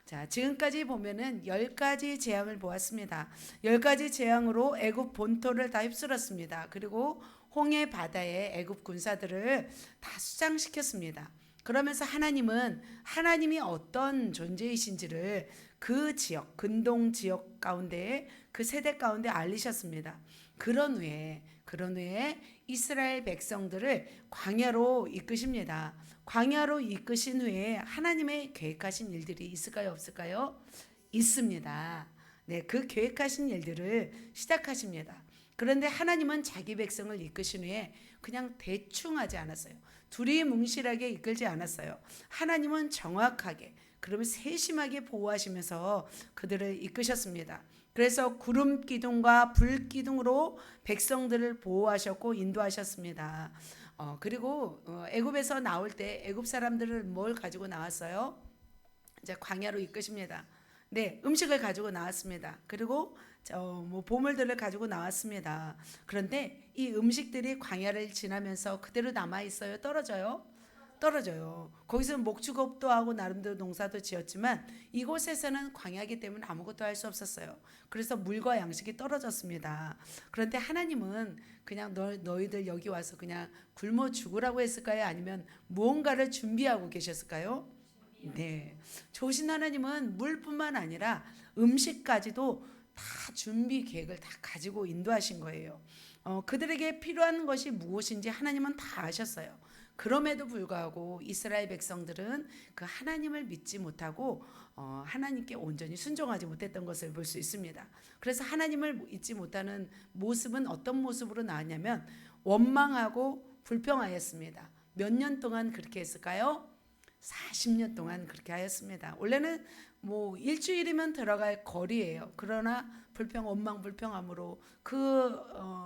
자, 지금까지 보면은 10가지 재앙을 보았습니다. 10가지 재앙으로 애굽 본토를 다 휩쓸었습니다. 그리고 홍해 바다에 애굽 군사들을 다 수장시켰습니다. 그러면서 하나님은 하나님이 어떤 존재이신지를 그 지역, 근동 지역 가운데 그 세대 가운데 알리셨습니다. 그런 후에 이스라엘 백성들을 광야로 이끄십니다. 광야로 이끄신 후에 하나님의 계획하신 일들이 있을까요, 없을까요? 있습니다. 네, 그 계획하신 일들을 시작하십니다. 그런데 하나님은 자기 백성을 이끄신 후에 그냥 대충 하지 않았어요. 두리뭉실하게 이끌지 않았어요. 하나님은 정확하게, 그러면 세심하게 보호하시면서 그들을 이끄셨습니다. 그래서 구름 기둥과 불 기둥으로 백성들을 보호하셨고 인도하셨습니다. 그리고 애굽에서 나올 때 애굽 사람들을 뭘 가지고 나왔어요? 이제 광야로 이끄십니다. 네, 음식을 가지고 나왔습니다. 그리고 보물들을 가지고 나왔습니다. 그런데 이 음식들이 광야를 지나면서 그대로 남아 있어요. 떨어져요. 떨어져요. 거기서 목축업도 하고 나름대로 농사도 지었지만 이곳에서는 광야기 때문에 아무것도 할 수 없었어요. 그래서 물과 양식이 떨어졌습니다. 그런데 하나님은 그냥 너희들 여기 와서 그냥 굶어 죽으라고 했을까요? 아니면 무언가를 준비하고 계셨을까요? 네. 좋으신 하나님은 물뿐만 아니라 음식까지도 다 준비 계획을 다 가지고 인도하신 거예요. 그들에게 필요한 것이 무엇인지 하나님은 다 아셨어요. 그럼에도 불구하고 이스라엘 백성들은 그 하나님을 믿지 못하고 하나님께 온전히 순종하지 못했던 것을 볼 수 있습니다. 그래서 하나님을 잊지 못하는 모습은 어떤 모습으로 나왔냐면 원망하고 불평하였습니다. 몇 년 동안 그렇게 했을까요? 40년 동안 그렇게 하였습니다. 원래는 뭐 일주일이면 들어갈 거리예요. 그러나 원망 불평함으로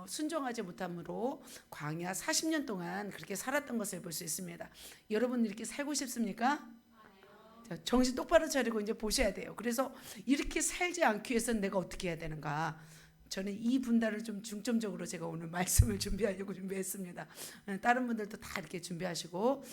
순종하지 못함으로 광야 40년 동안 그렇게 살았던 것을 볼 수 있습니다. 여러분 이렇게 살고 싶습니까? 정신 똑바로 차리고 이제 보셔야 돼요. 그래서 이렇게 살지 않기 위해서는 내가 어떻게 해야 되는가? 저는 이 분단을 좀 중점적으로 제가 오늘 말씀을 준비하려고 준비했습니다. 다른 분들도 다 이렇게 준비하시고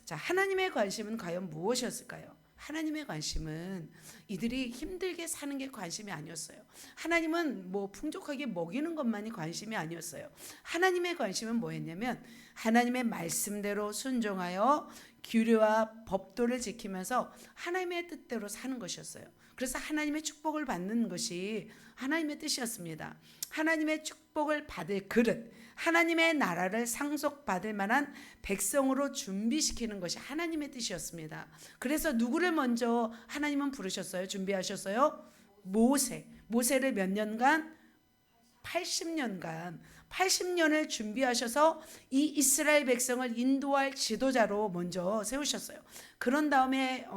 자, 하나님의 관심은 과연 무엇이었을까요? 하나님의 관심은 이들이 힘들게 사는 게 관심이 아니었어요. 하나님은 뭐 풍족하게 먹이는 것만이 관심이 아니었어요. 하나님의 관심은 뭐였냐면 하나님의 말씀대로 순종하여 규례와 법도를 지키면서 하나님의 뜻대로 사는 것이었어요. 그래서 하나님의 축복을 받는 것이 하나님의 뜻이었습니다. 하나님의 축복을 받을 그릇, 하나님의 나라를 상속받을 만한 백성으로 준비시키는 것이 하나님의 뜻이었습니다. 그래서 누구를 먼저 하나님은 부르셨어요? 준비하셨어요? 모세를 몇 년간? 80년을 준비하셔서 이 이스라엘 백성을 인도할 지도자로 먼저 세우셨어요. 그런 다음에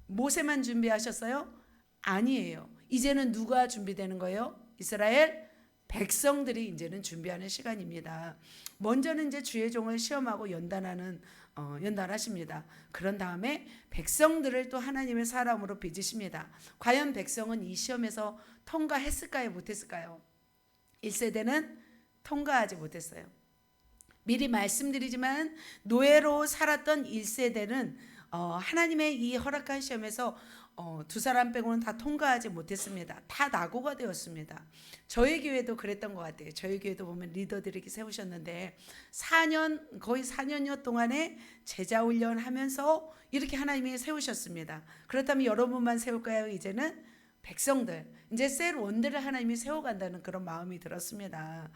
모세만 준비하셨어요? 아니에요. 이제는 누가 준비되는 거예요? 이스라엘 백성들이 이제는 준비하는 시간입니다. 먼저는 이제 주의 종을 시험하고 연단하십니다. 그런 다음에 백성들을 또 하나님의 사람으로 빚으십니다. 과연 백성은 이 시험에서 통과했을까요? 못했을까요? 1세대는 통과하지 못했어요. 미리 말씀드리지만 노예로 살았던 1세대는 하나님의 이 허락한 시험에서 두 사람 빼고는 다 통과하지 못했습니다. 다 낙오가 되었습니다. 저희 교회도 그랬던 것 같아요. 저희 교회도 보면 리더들에게 세우셨는데 거의 4년여 동안에 제자 훈련하면서 이렇게 하나님이 세우셨습니다. 그렇다면 여러분만 세울까요? 이제는 백성들, 이제 셀 원들을 하나님이 세워간다는 그런 마음이 들었습니다.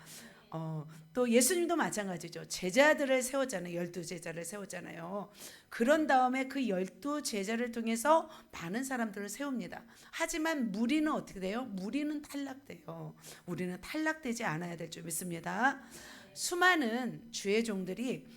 또 예수님도 마찬가지죠. 제자들을 세웠잖아요. 12제자를 세웠잖아요. 그런 다음에 그 12제자를 통해서 많은 사람들을 세웁니다. 하지만 무리는 어떻게 돼요? 무리는 탈락돼요. 우리는 탈락되지 않아야 될 줄 믿습니다. 수많은 주의 종들이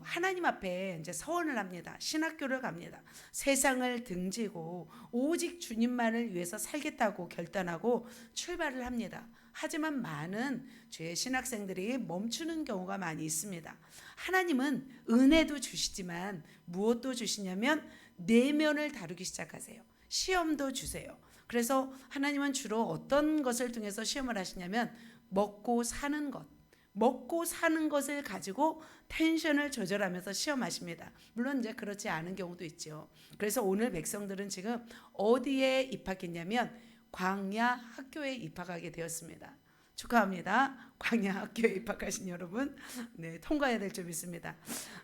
하나님 앞에 이제 서원을 합니다. 신학교를 갑니다. 세상을 등지고 오직 주님만을 위해서 살겠다고 결단하고 출발을 합니다. 하지만 많은 죄의 신학생들이 멈추는 경우가 많이 있습니다. 하나님은 은혜도 주시지만 무엇도 주시냐면 내면을 다루기 시작하세요. 시험도 주세요. 그래서 하나님은 주로 어떤 것을 통해서 시험을 하시냐면 먹고 사는 것, 먹고 사는 것을 가지고 텐션을 조절하면서 시험하십니다. 물론 이제 그렇지 않은 경우도 있죠. 그래서 오늘 백성들은 지금 어디에 입학했냐면 광야 학교에 입학하게 되었습니다. 축하합니다. 광야 학교에 입학하신 여러분, 네, 통과해야 될 점 있습니다.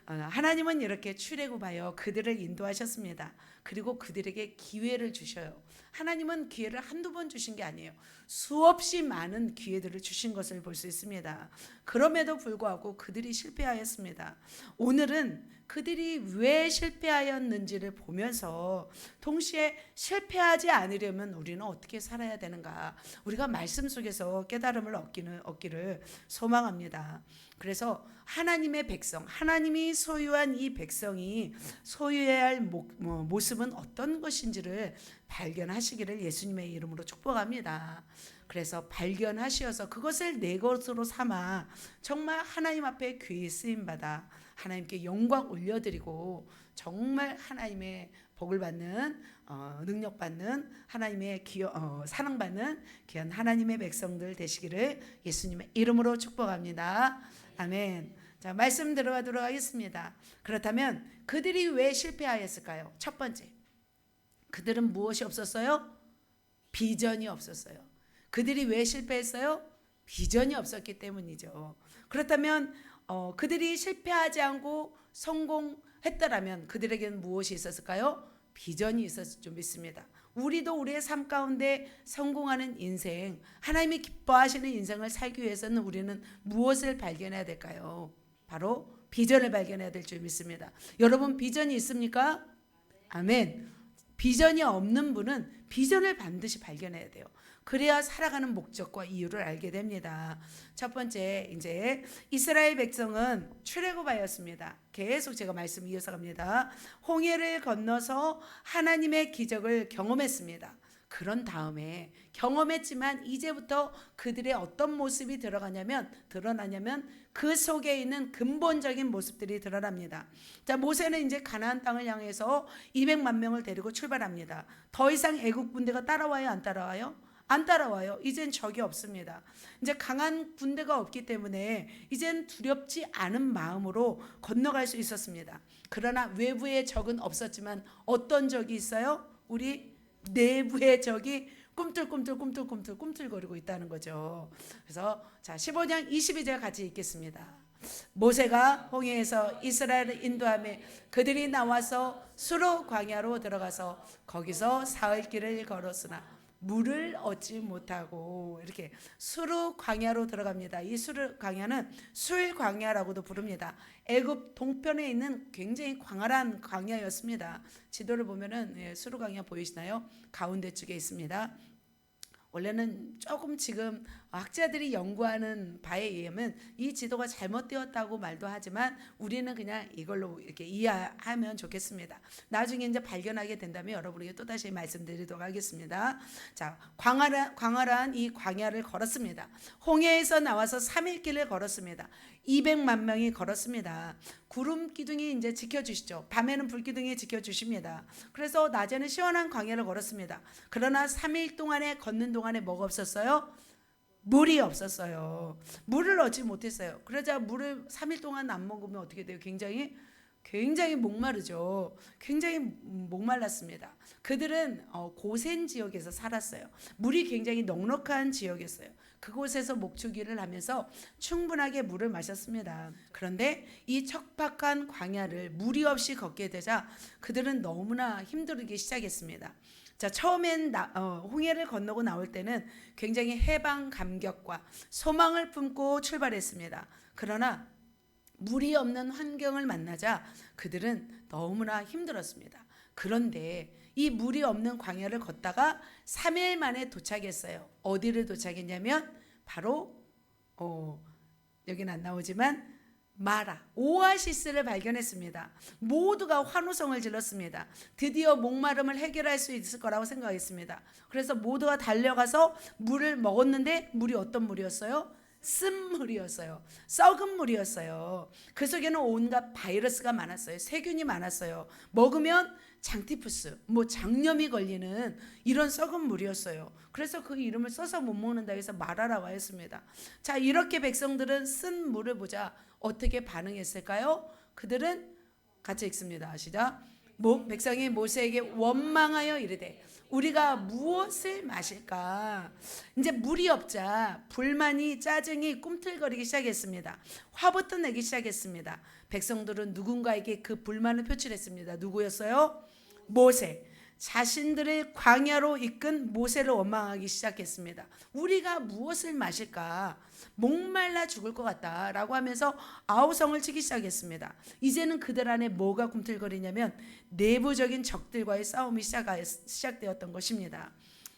하나님은 이렇게 출애굽하여 그들을 인도하셨습니다. 그리고 그들에게 기회를 주셔요. 하나님은 기회를 한두 번 주신 게 아니에요. 수없이 많은 기회들을 주신 것을 볼 수 있습니다. 그럼에도 불구하고 그들이 실패하였습니다. 오늘은 그들이 왜 실패하였는지를 보면서 동시에 실패하지 않으려면 우리는 어떻게 살아야 되는가, 우리가 말씀 속에서 깨달음을 얻기를 소망합니다. 그래서 하나님의 백성, 하나님이 소유한 이 백성이 소유해야 할 모습은 어떤 것인지를 발견하시기를 예수님의 이름으로 축복합니다. 그래서 발견하시어서 그것을 내 것으로 삼아 정말 하나님 앞에 귀히 쓰임받아 하나님께 영광 올려드리고 정말 하나님의 복을 받는, 능력받는, 하나님의 사랑받는 귀한 하나님의 백성들 되시기를 예수님의 이름으로 축복합니다. 아멘. 자, 말씀 들어가도록 하겠습니다. 그렇다면 그들이 왜 실패하였을까요? 첫 번째, 그들은 무엇이 없었어요? 비전이 없었어요. 그들이 왜 실패했어요? 비전이 없었기 때문이죠. 그렇다면 그들이 실패하지 않고 성공했더라면 그들에게는 무엇이 있었을까요? 비전이 있었을 줄 믿습니다. 우리도 우리의 삶 가운데 성공하는 인생, 하나님이 기뻐하시는 인생을 살기 위해서는 우리는 무엇을 발견해야 될까요? 바로 비전을 발견해야 될 줄 믿습니다. 여러분, 비전이 있습니까? 아멘. 비전이 없는 분은 비전을 반드시 발견해야 돼요. 그래야 살아가는 목적과 이유를 알게 됩니다. 첫 번째, 이제 이스라엘 백성은 출애굽하였습니다. 계속 제가 말씀 이어서 갑니다. 홍해를 건너서 하나님의 기적을 경험했습니다. 그런 다음에 경험했지만 이제부터 그들의 어떤 모습이 드러나냐면 그 속에 있는 근본적인 모습들이 드러납니다. 자, 모세는 이제 가나안 땅을 향해서 200만 명을 데리고 출발합니다. 더 이상 애국 군대가 따라와요, 안 따라와요? 안 따라와요. 이젠 적이 없습니다. 이제 강한 군대가 없기 때문에 이젠 두렵지 않은 마음으로 건너갈 수 있었습니다. 그러나 외부의 적은 없었지만 어떤 적이 있어요? 우리 내부의 적이 꿈틀거리고 있다는 거죠. 그래서 자, 15장 22절 같이 읽겠습니다. 모세가 홍해에서 이스라엘을 인도하며 그들이 나와서 수르 광야로 들어가서 거기서 사흘 길을 걸었으나 물을 얻지 못하고, 이렇게 수르 광야로 들어갑니다. 이 수르 광야는 술 광야라고도 부릅니다. 애굽 동편에 있는 굉장히 광활한 광야였습니다. 지도를 보면은 수르 광야 보이시나요? 가운데 쪽에 있습니다. 원래는 조금 지금 학자들이 연구하는 바에 의하면 이 지도가 잘못되었다고 말도 하지만 우리는 그냥 이걸로 이렇게 이해하면 좋겠습니다. 나중에 이제 발견하게 된다면 여러분에게 또 다시 말씀드리도록 하겠습니다. 자, 광활한 이 광야를 걸었습니다. 홍해에서 나와서 3일 길을 걸었습니다. 200만 명이 걸었습니다. 구름 기둥이 이제 지켜주시죠. 밤에는 불 기둥이 지켜주십니다. 그래서 낮에는 시원한 광야를 걸었습니다. 그러나 3일 동안에 걷는 동안에 뭐가 없었어요? 물이 없었어요. 물을 얻지 못했어요. 그러자 물을 3일 동안 안 먹으면 어떻게 돼요? 굉장히 목마르죠. 굉장히 목말랐습니다. 그들은 고센 지역에서 살았어요. 물이 굉장히 넉넉한 지역이었어요. 그곳에서 목축일을 하면서 충분하게 물을 마셨습니다. 그런데 이 척박한 광야를 물이 없이 걷게 되자 그들은 너무나 힘들기 시작했습니다. 자, 처음엔 홍해를 건너고 나올 때는 굉장히 해방 감격과 소망을 품고 출발했습니다. 그러나 물이 없는 환경을 만나자 그들은 너무나 힘들었습니다. 그런데 이 물이 없는 광야를 걷다가 3일 만에 도착했어요. 어디를 도착했냐면 바로 여기는 안 나오지만 마라, 오아시스를 발견했습니다. 모두가 환호성을 질렀습니다. 드디어 목마름을 해결할 수 있을 거라고 생각했습니다. 그래서 모두가 달려가서 물을 먹었는데 물이 어떤 물이었어요? 쓴물이었어요. 썩은 물이었어요. 그 속에는 온갖 바이러스가 많았어요. 세균이 많았어요. 먹으면 장티푸스, 뭐 장염이 걸리는 이런 썩은 물이었어요. 그래서 그 이름을 써서 못 먹는다 해서 마라라고 했습니다. 자, 이렇게 백성들은 쓴 물을 보자 어떻게 반응했을까요? 그들은 같이 읽습니다. 시작. 백성이 모세에게 원망하여 이르되 우리가 무엇을 마실까? 이제 물이 없자 불만이, 짜증이 꿈틀거리기 시작했습니다. 화부터 내기 시작했습니다. 백성들은 누군가에게 그 불만을 표출했습니다. 누구였어요? 모세. 자신들을 광야로 이끈 모세를 원망하기 시작했습니다. 우리가 무엇을 마실까? 목말라 죽을 것 같다라고 하면서 아우성을 치기 시작했습니다. 이제는 그들 안에 뭐가 꿈틀거리냐면 내부적인 적들과의 싸움이 시작되었던 것입니다.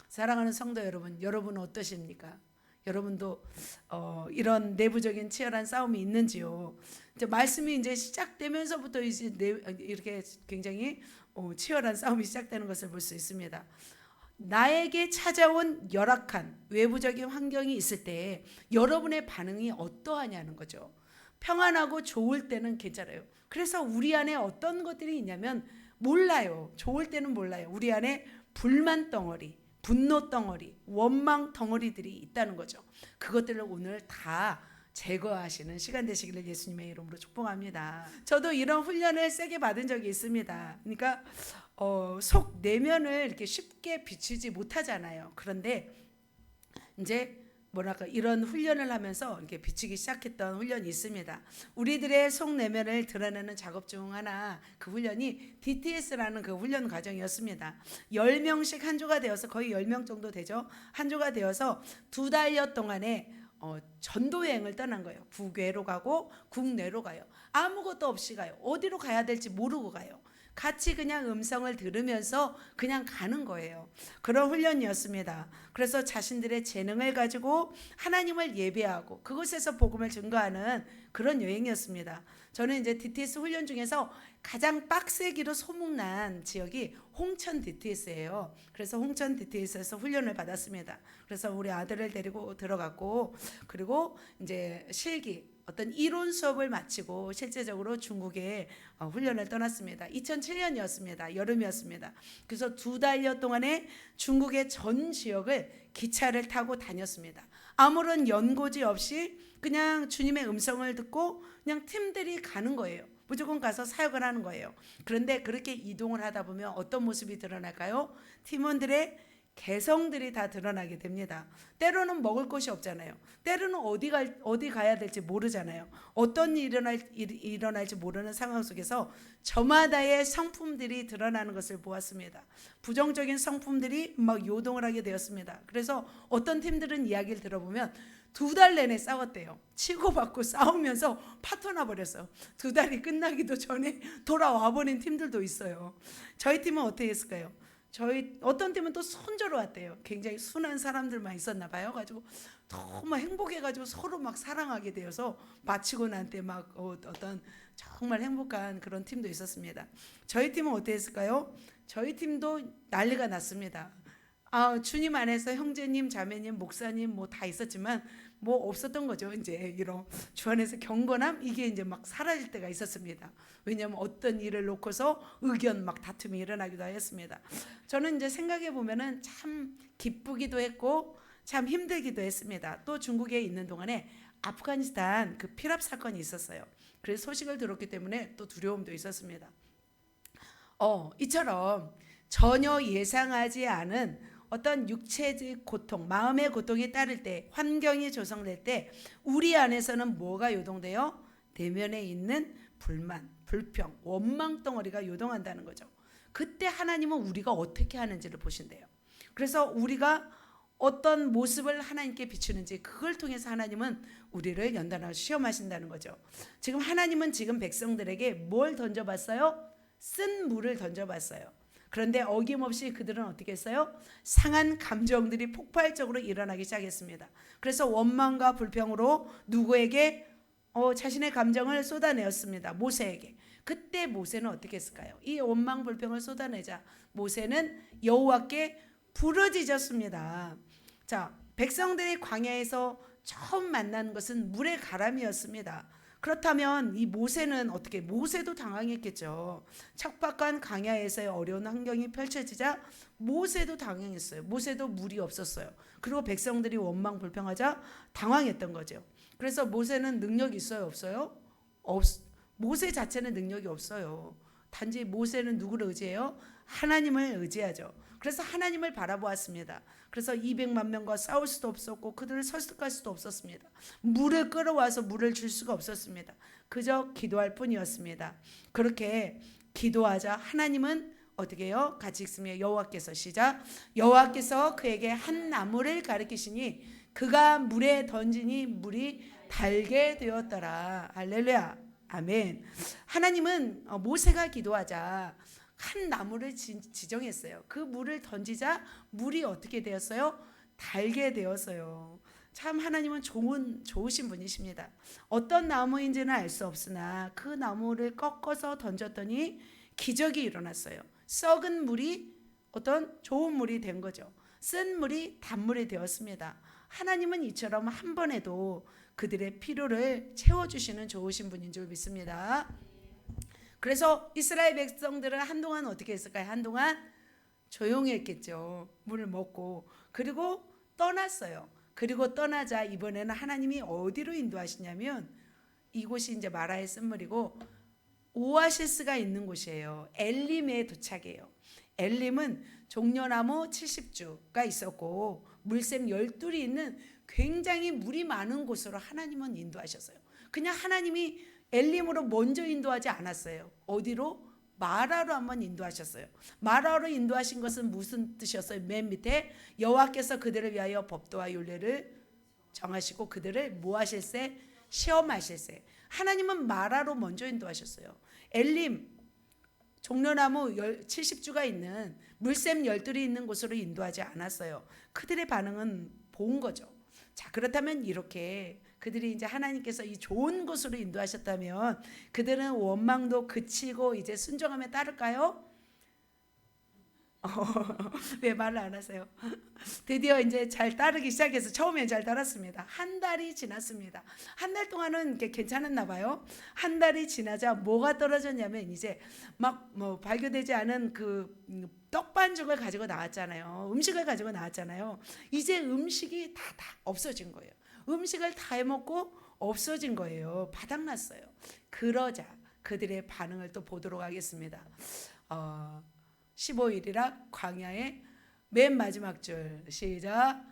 사랑하는 성도 여러분, 여러분은 어떠십니까? 여러분도 이런 내부적인 치열한 싸움이 있는지요? 이제 말씀이 이제 시작되면서부터 이제 이렇게 굉장히 치열한 싸움이 시작되는 것을 볼 수 있습니다. 나에게 찾아온 열악한 외부적인 환경이 있을 때 여러분의 반응이 어떠하냐는 거죠. 평안하고 좋을 때는 괜찮아요. 그래서 우리 안에 어떤 것들이 있냐면 몰라요. 좋을 때는 몰라요. 우리 안에 불만 덩어리, 분노 덩어리, 원망 덩어리들이 있다는 거죠. 그것들을 오늘 다 제거하시는 시간 되시기를 예수님의 이름으로 축복합니다. 저도 이런 훈련을 세게 받은 적이 있습니다. 그러니까 속 내면을 이렇게 쉽게 비추지 못하잖아요. 그런데 이제 뭐랄까 이런 훈련을 하면서 이렇게 비추기 시작했던 훈련이 있습니다. 우리들의 속 내면을 드러내는 작업 중 하나, 그 훈련이 DTS라는 그 훈련 과정이었습니다. 10명씩 한 조가 되어서, 거의 10명 정도 되죠. 한 조가 되어서 2달여 동안에 전도 여행을 떠난 거예요. 국외로 가고 국내로 가요. 아무것도 없이 가요. 어디로 가야 될지 모르고 가요. 같이 그냥 음성을 들으면서 그냥 가는 거예요. 그런 훈련이었습니다. 그래서 자신들의 재능을 가지고 하나님을 예배하고 그곳에서 복음을 증거하는 그런 여행이었습니다. 저는 이제 DTS 훈련 중에서 가장 빡세기로 소문난 지역이 홍천 DTS예요. 그래서 홍천 DTS에서 훈련을 받았습니다. 그래서 우리 아들을 데리고 들어갔고, 그리고 이제 실기 어떤 이론 수업을 마치고 실제적으로 중국에 훈련을 떠났습니다. 2007년이었습니다. 여름이었습니다. 그래서 2달여 동안에 중국의 전 지역을 기차를 타고 다녔습니다. 아무런 연고지 없이 그냥 주님의 음성을 듣고 그냥 팀들이 가는 거예요. 무조건 가서 사역을 하는 거예요. 그런데 그렇게 이동을 하다 보면 어떤 모습이 드러날까요? 팀원들의 개성들이 다 드러나게 됩니다. 때로는 먹을 것이 없잖아요. 때로는 어디 가야 될지 모르잖아요. 어떤 일이 일어날지 모르는 상황 속에서 저마다의 성품들이 드러나는 것을 보았습니다. 부정적인 성품들이 막 요동을 하게 되었습니다. 그래서 어떤 팀들은 이야기를 들어보면 2달 내내 싸웠대요. 치고받고 싸우면서 파토나 버렸어요. 2달이 끝나기도 전에 돌아와 버린 팀들도 있어요. 저희 팀은 어떻게 했을까요? 저희 어떤 팀은 또 손절로 왔대요. 굉장히 순한 사람들만 있었나 봐요. 가지고 너무 행복해가지고 서로 막 사랑하게 되어서 마치고 난 때 막 어떤 정말 행복한 그런 팀도 있었습니다. 저희 팀은 어떻게 했을까요? 저희 팀도 난리가 났습니다. 주님 안에서 형제님, 자매님, 목사님 뭐 다 있었지만 뭐 없었던 거죠. 이제 이런 주 안에서 경건함 이게 이제 막 사라질 때가 있었습니다. 왜냐하면 어떤 일을 놓고서 의견 막 다툼이 일어나기도 하였습니다. 저는 이제 생각해 보면은 참 기쁘기도 했고 참 힘들기도 했습니다. 또 중국에 있는 동안에 아프가니스탄 그 피랍 사건이 있었어요. 그래서 소식을 들었기 때문에 또 두려움도 있었습니다. 이처럼 전혀 예상하지 않은 어떤 육체적 고통, 마음의 고통이 따를 때, 환경이 조성될 때 우리 안에서는 뭐가 요동돼요? 내면에 있는 불만, 불평, 원망 덩어리가 요동한다는 거죠. 그때 하나님은 우리가 어떻게 하는지를 보신대요. 그래서 우리가 어떤 모습을 하나님께 비추는지 그걸 통해서 하나님은 우리를 연단하고 시험하신다는 거죠. 지금 하나님은 지금 백성들에게 뭘 던져봤어요? 쓴 물을 던져봤어요. 그런데 어김없이 그들은 어떻게 했어요? 상한 감정들이 폭발적으로 일어나기 시작했습니다. 그래서 원망과 불평으로 누구에게 자신의 감정을 쏟아내었습니다. 모세에게. 그때 모세는 어떻게 했을까요? 이 원망 불평을 쏟아내자 모세는 여호와께 부르짖었습니다. 자, 백성들이 광야에서 처음 만난 것은 물의 가람이었습니다. 그렇다면 이 모세는 어떻게? 모세도 당황했겠죠. 척박한 광야에서의 어려운 환경이 펼쳐지자 모세도 당황했어요. 모세도 물이 없었어요. 그리고 백성들이 원망 불평하자 당황했던 거죠. 그래서 모세는 능력이 있어요, 없어요? 모세 자체는 능력이 없어요. 단지 모세는 누구를 의지해요? 하나님을 의지하죠. 그래서 하나님을 바라보았습니다. 그래서 200만 명과 싸울 수도 없었고 그들을 설득할 수도 없었습니다. 물을 끌어와서 물을 줄 수가 없었습니다. 그저 기도할 뿐이었습니다. 그렇게 기도하자 하나님은 어떻게 해요? 같이 읽습니다. 여호와께서 시작. 여호와께서 그에게 한 나무를 가리키시니 그가 물에 던지니 물이 달게 되었더라. 할렐루야. 아멘. 하나님은 모세가 기도하자 한 나무를 지정했어요. 그 물을 던지자 물이 어떻게 되었어요? 달게 되었어요. 참 하나님은 좋으신 분이십니다. 어떤 나무인지는 알 수 없으나 그 나무를 꺾어서 던졌더니 기적이 일어났어요. 썩은 물이 어떤 좋은 물이 된 거죠. 쓴 물이 단물이 되었습니다. 하나님은 이처럼 한 번에도 그들의 필요를 채워주시는 좋으신 분인 줄 믿습니다. 그래서 이스라엘 백성들은 한동안 어떻게 했을까요? 한동안 조용했겠죠. 물을 먹고. 그리고 떠났어요. 그리고 떠나자 이번에는 하나님이 어디로 인도하시냐면 이곳이 이제 마라의 쓴물이고 오아시스가 있는 곳이에요. 엘림에 도착해요. 엘림은 종려나무 70주가 있었고 물샘 12이 있는 굉장히 물이 많은 곳으로 하나님은 인도하셨어요. 그냥 하나님이 엘림으로 먼저 인도하지 않았어요. 어디로? 마라로 한번 인도하셨어요. 마라로 인도하신 것은 무슨 뜻이었어요? 맨 밑에 여호와께서 그들을 위하여 법도와 율례를 정하시고 그들을 뭐 하실세? 시험하실세. 하나님은 마라로 먼저 인도하셨어요. 엘림 종려나무 70주가 있는 물샘 12이 있는 곳으로 인도하지 않았어요. 그들의 반응은 본 거죠. 자, 그렇다면 이렇게 그들이 이제 하나님께서 이 좋은 곳으로 인도하셨다면 그들은 원망도 그치고 이제 순종함에 따를까요? 왜 말을 안 하세요? 드디어 이제 잘 따르기 시작해서 처음엔 잘 따랐습니다. 한 달이 지났습니다. 한 달 동안은 괜찮았나 봐요. 한 달이 지나자 뭐가 떨어졌냐면 이제 막 뭐 발교되지 않은 그 떡반죽을 가지고 나왔잖아요. 음식을 가지고 나왔잖아요. 이제 음식이 다 없어진 거예요. 음식을 다 해먹고 없어진 거예요. 바닥났어요. 그러자 그들의 반응을 또 보도록 하겠습니다. 15일이라 광야의 맨 마지막 줄 시작.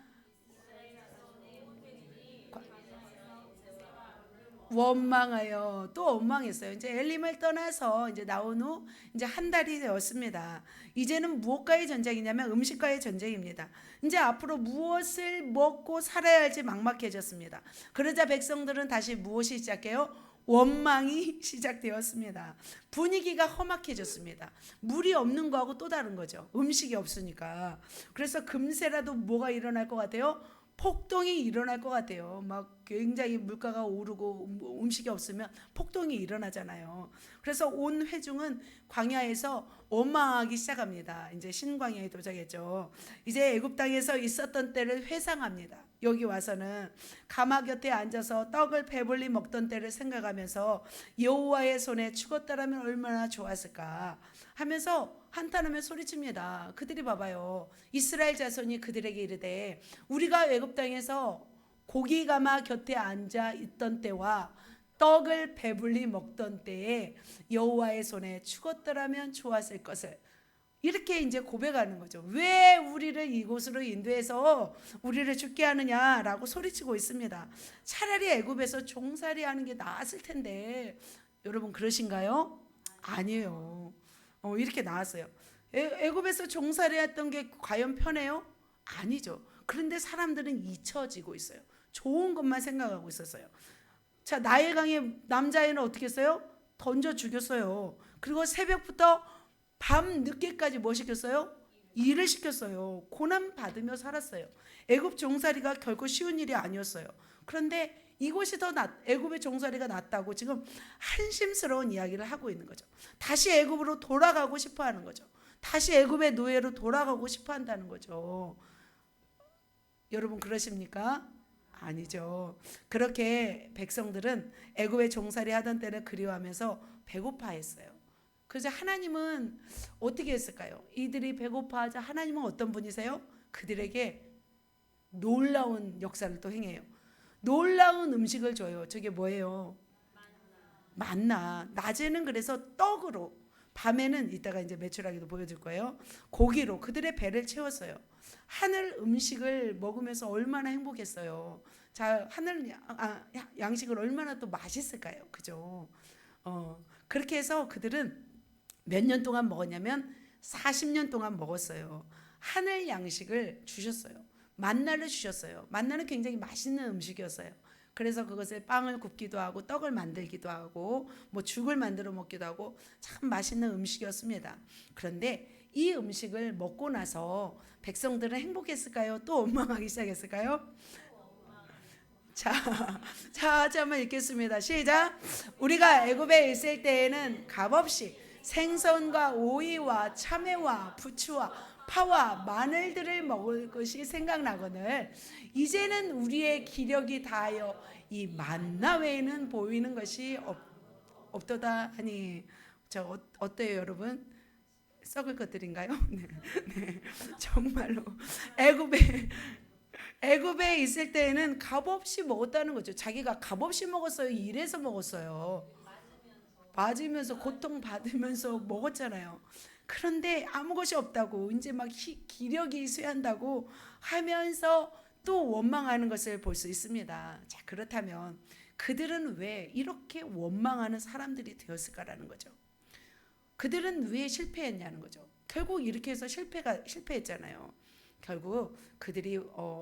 원망하여 또 원망했어요. 이제 엘림을 떠나서 이제 나온 후 이제 한 달이 되었습니다. 이제는 무엇과의 전쟁이냐면 음식과의 전쟁입니다. 이제 앞으로 무엇을 먹고 살아야 할지 막막해졌습니다. 그러자 백성들은 다시 무엇이 시작해요? 원망이 시작되었습니다. 분위기가 험악해졌습니다. 물이 없는 거하고 또 다른 거죠. 음식이 없으니까. 그래서 금세라도 뭐가 일어날 것 같아요? 폭동이 일어날 것 같아요. 막 굉장히 물가가 오르고 음식이 없으면 폭동이 일어나잖아요. 그래서 온 회중은 광야에서 원망하기 시작합니다. 이제 신광야에 도착했죠. 이제 애굽 땅에서 있었던 때를 회상합니다. 여기 와서는 가마 곁에 앉아서 떡을 배불리 먹던 때를 생각하면서 여호와의 손에 죽었더라면 얼마나 좋았을까 하면서 한탄하며 소리칩니다. 그들이 봐봐요. 이스라엘 자손이 그들에게 이르되 우리가 애굽 땅에서 고기 가마 곁에 앉아 있던 때와 떡을 배불리 먹던 때에 여호와의 손에 죽었더라면 좋았을 것을 이렇게 이제 고백하는 거죠. 왜 우리를 이곳으로 인도해서 우리를 죽게 하느냐라고 소리치고 있습니다. 차라리 애굽에서 종살이하는 게 나았을 텐데 여러분 그러신가요? 아니에요. 이렇게 나왔어요. 애굽에서 종살이했던 게 과연 편해요? 아니죠. 그런데 사람들은 잊혀지고 있어요. 좋은 것만 생각하고 있었어요. 자, 나일강의 남자애는 어떻게 했어요? 던져 죽였어요. 그리고 새벽부터 밤 늦게까지 뭐 시켰어요? 일을 시켰어요. 고난 받으며 살았어요. 애굽 종살이가 결코 쉬운 일이 아니었어요. 그런데 이곳이 더 애굽의 종살이가 낫다고 지금 한심스러운 이야기를 하고 있는 거죠. 다시 애굽으로 돌아가고 싶어 하는 거죠. 다시 애굽의 노예로 돌아가고 싶어 한다는 거죠. 여러분 그러십니까? 아니죠. 그렇게 백성들은 애굽에 종살이 하던 때를 그리워하면서 배고파했어요. 그래서 하나님은 어떻게 했을까요? 이들이 배고파하자 하나님은 어떤 분이세요? 그들에게 놀라운 역사를 또 행해요. 놀라운 음식을 줘요. 저게 뭐예요? 만나. 낮에는 그래서 떡으로, 밤에는 이따가 이제 메추라기도 보여줄 거예요. 고기로 그들의 배를 채웠어요. 하늘 음식을 먹으면서 얼마나 행복했어요. 자, 하늘 양식을 얼마나 또 맛있을까요? 그죠? 그렇게 해서 그들은 몇 년 동안 먹었냐면 40년 동안 먹었어요. 하늘 양식을 주셨어요. 만나를 주셨어요. 만나는 굉장히 맛있는 음식이었어요. 그래서 그것을 빵을 굽기도 하고 떡을 만들기도 하고 뭐 죽을 만들어 먹기도 하고 참 맛있는 음식이었습니다. 그런데 이 음식을 먹고 나서 백성들은 행복했을까요? 또 원망하기 시작했을까요? 자, 한번 읽겠습니다. 시작. 우리가 애굽에 있을 때에는 값없이 생선과 오이와 참외와 부추와 파와 마늘들을 먹을 것이 생각나거늘 이제는 우리의 기력이 다하여 이 만나 외에는 보이는 것이 없도다 하니. 저 어때요 여러분? 썩을 것들인가요? 네, 네, 정말로 애굽에 있을 때에는 값없이 먹었다는 거죠. 자기가 값없이 먹었어요. 일해서 먹었어요. 맞으면서 고통 받으면서 먹었잖아요. 그런데 아무 것이 없다고 이제 막 기력이 쇠한다고 하면서 또 원망하는 것을 볼 수 있습니다. 자, 그렇다면 그들은 왜 이렇게 원망하는 사람들이 되었을까라는 거죠. 그들은 왜 실패했냐는 거죠. 결국 이렇게 해서 실패했잖아요. 결국 그들이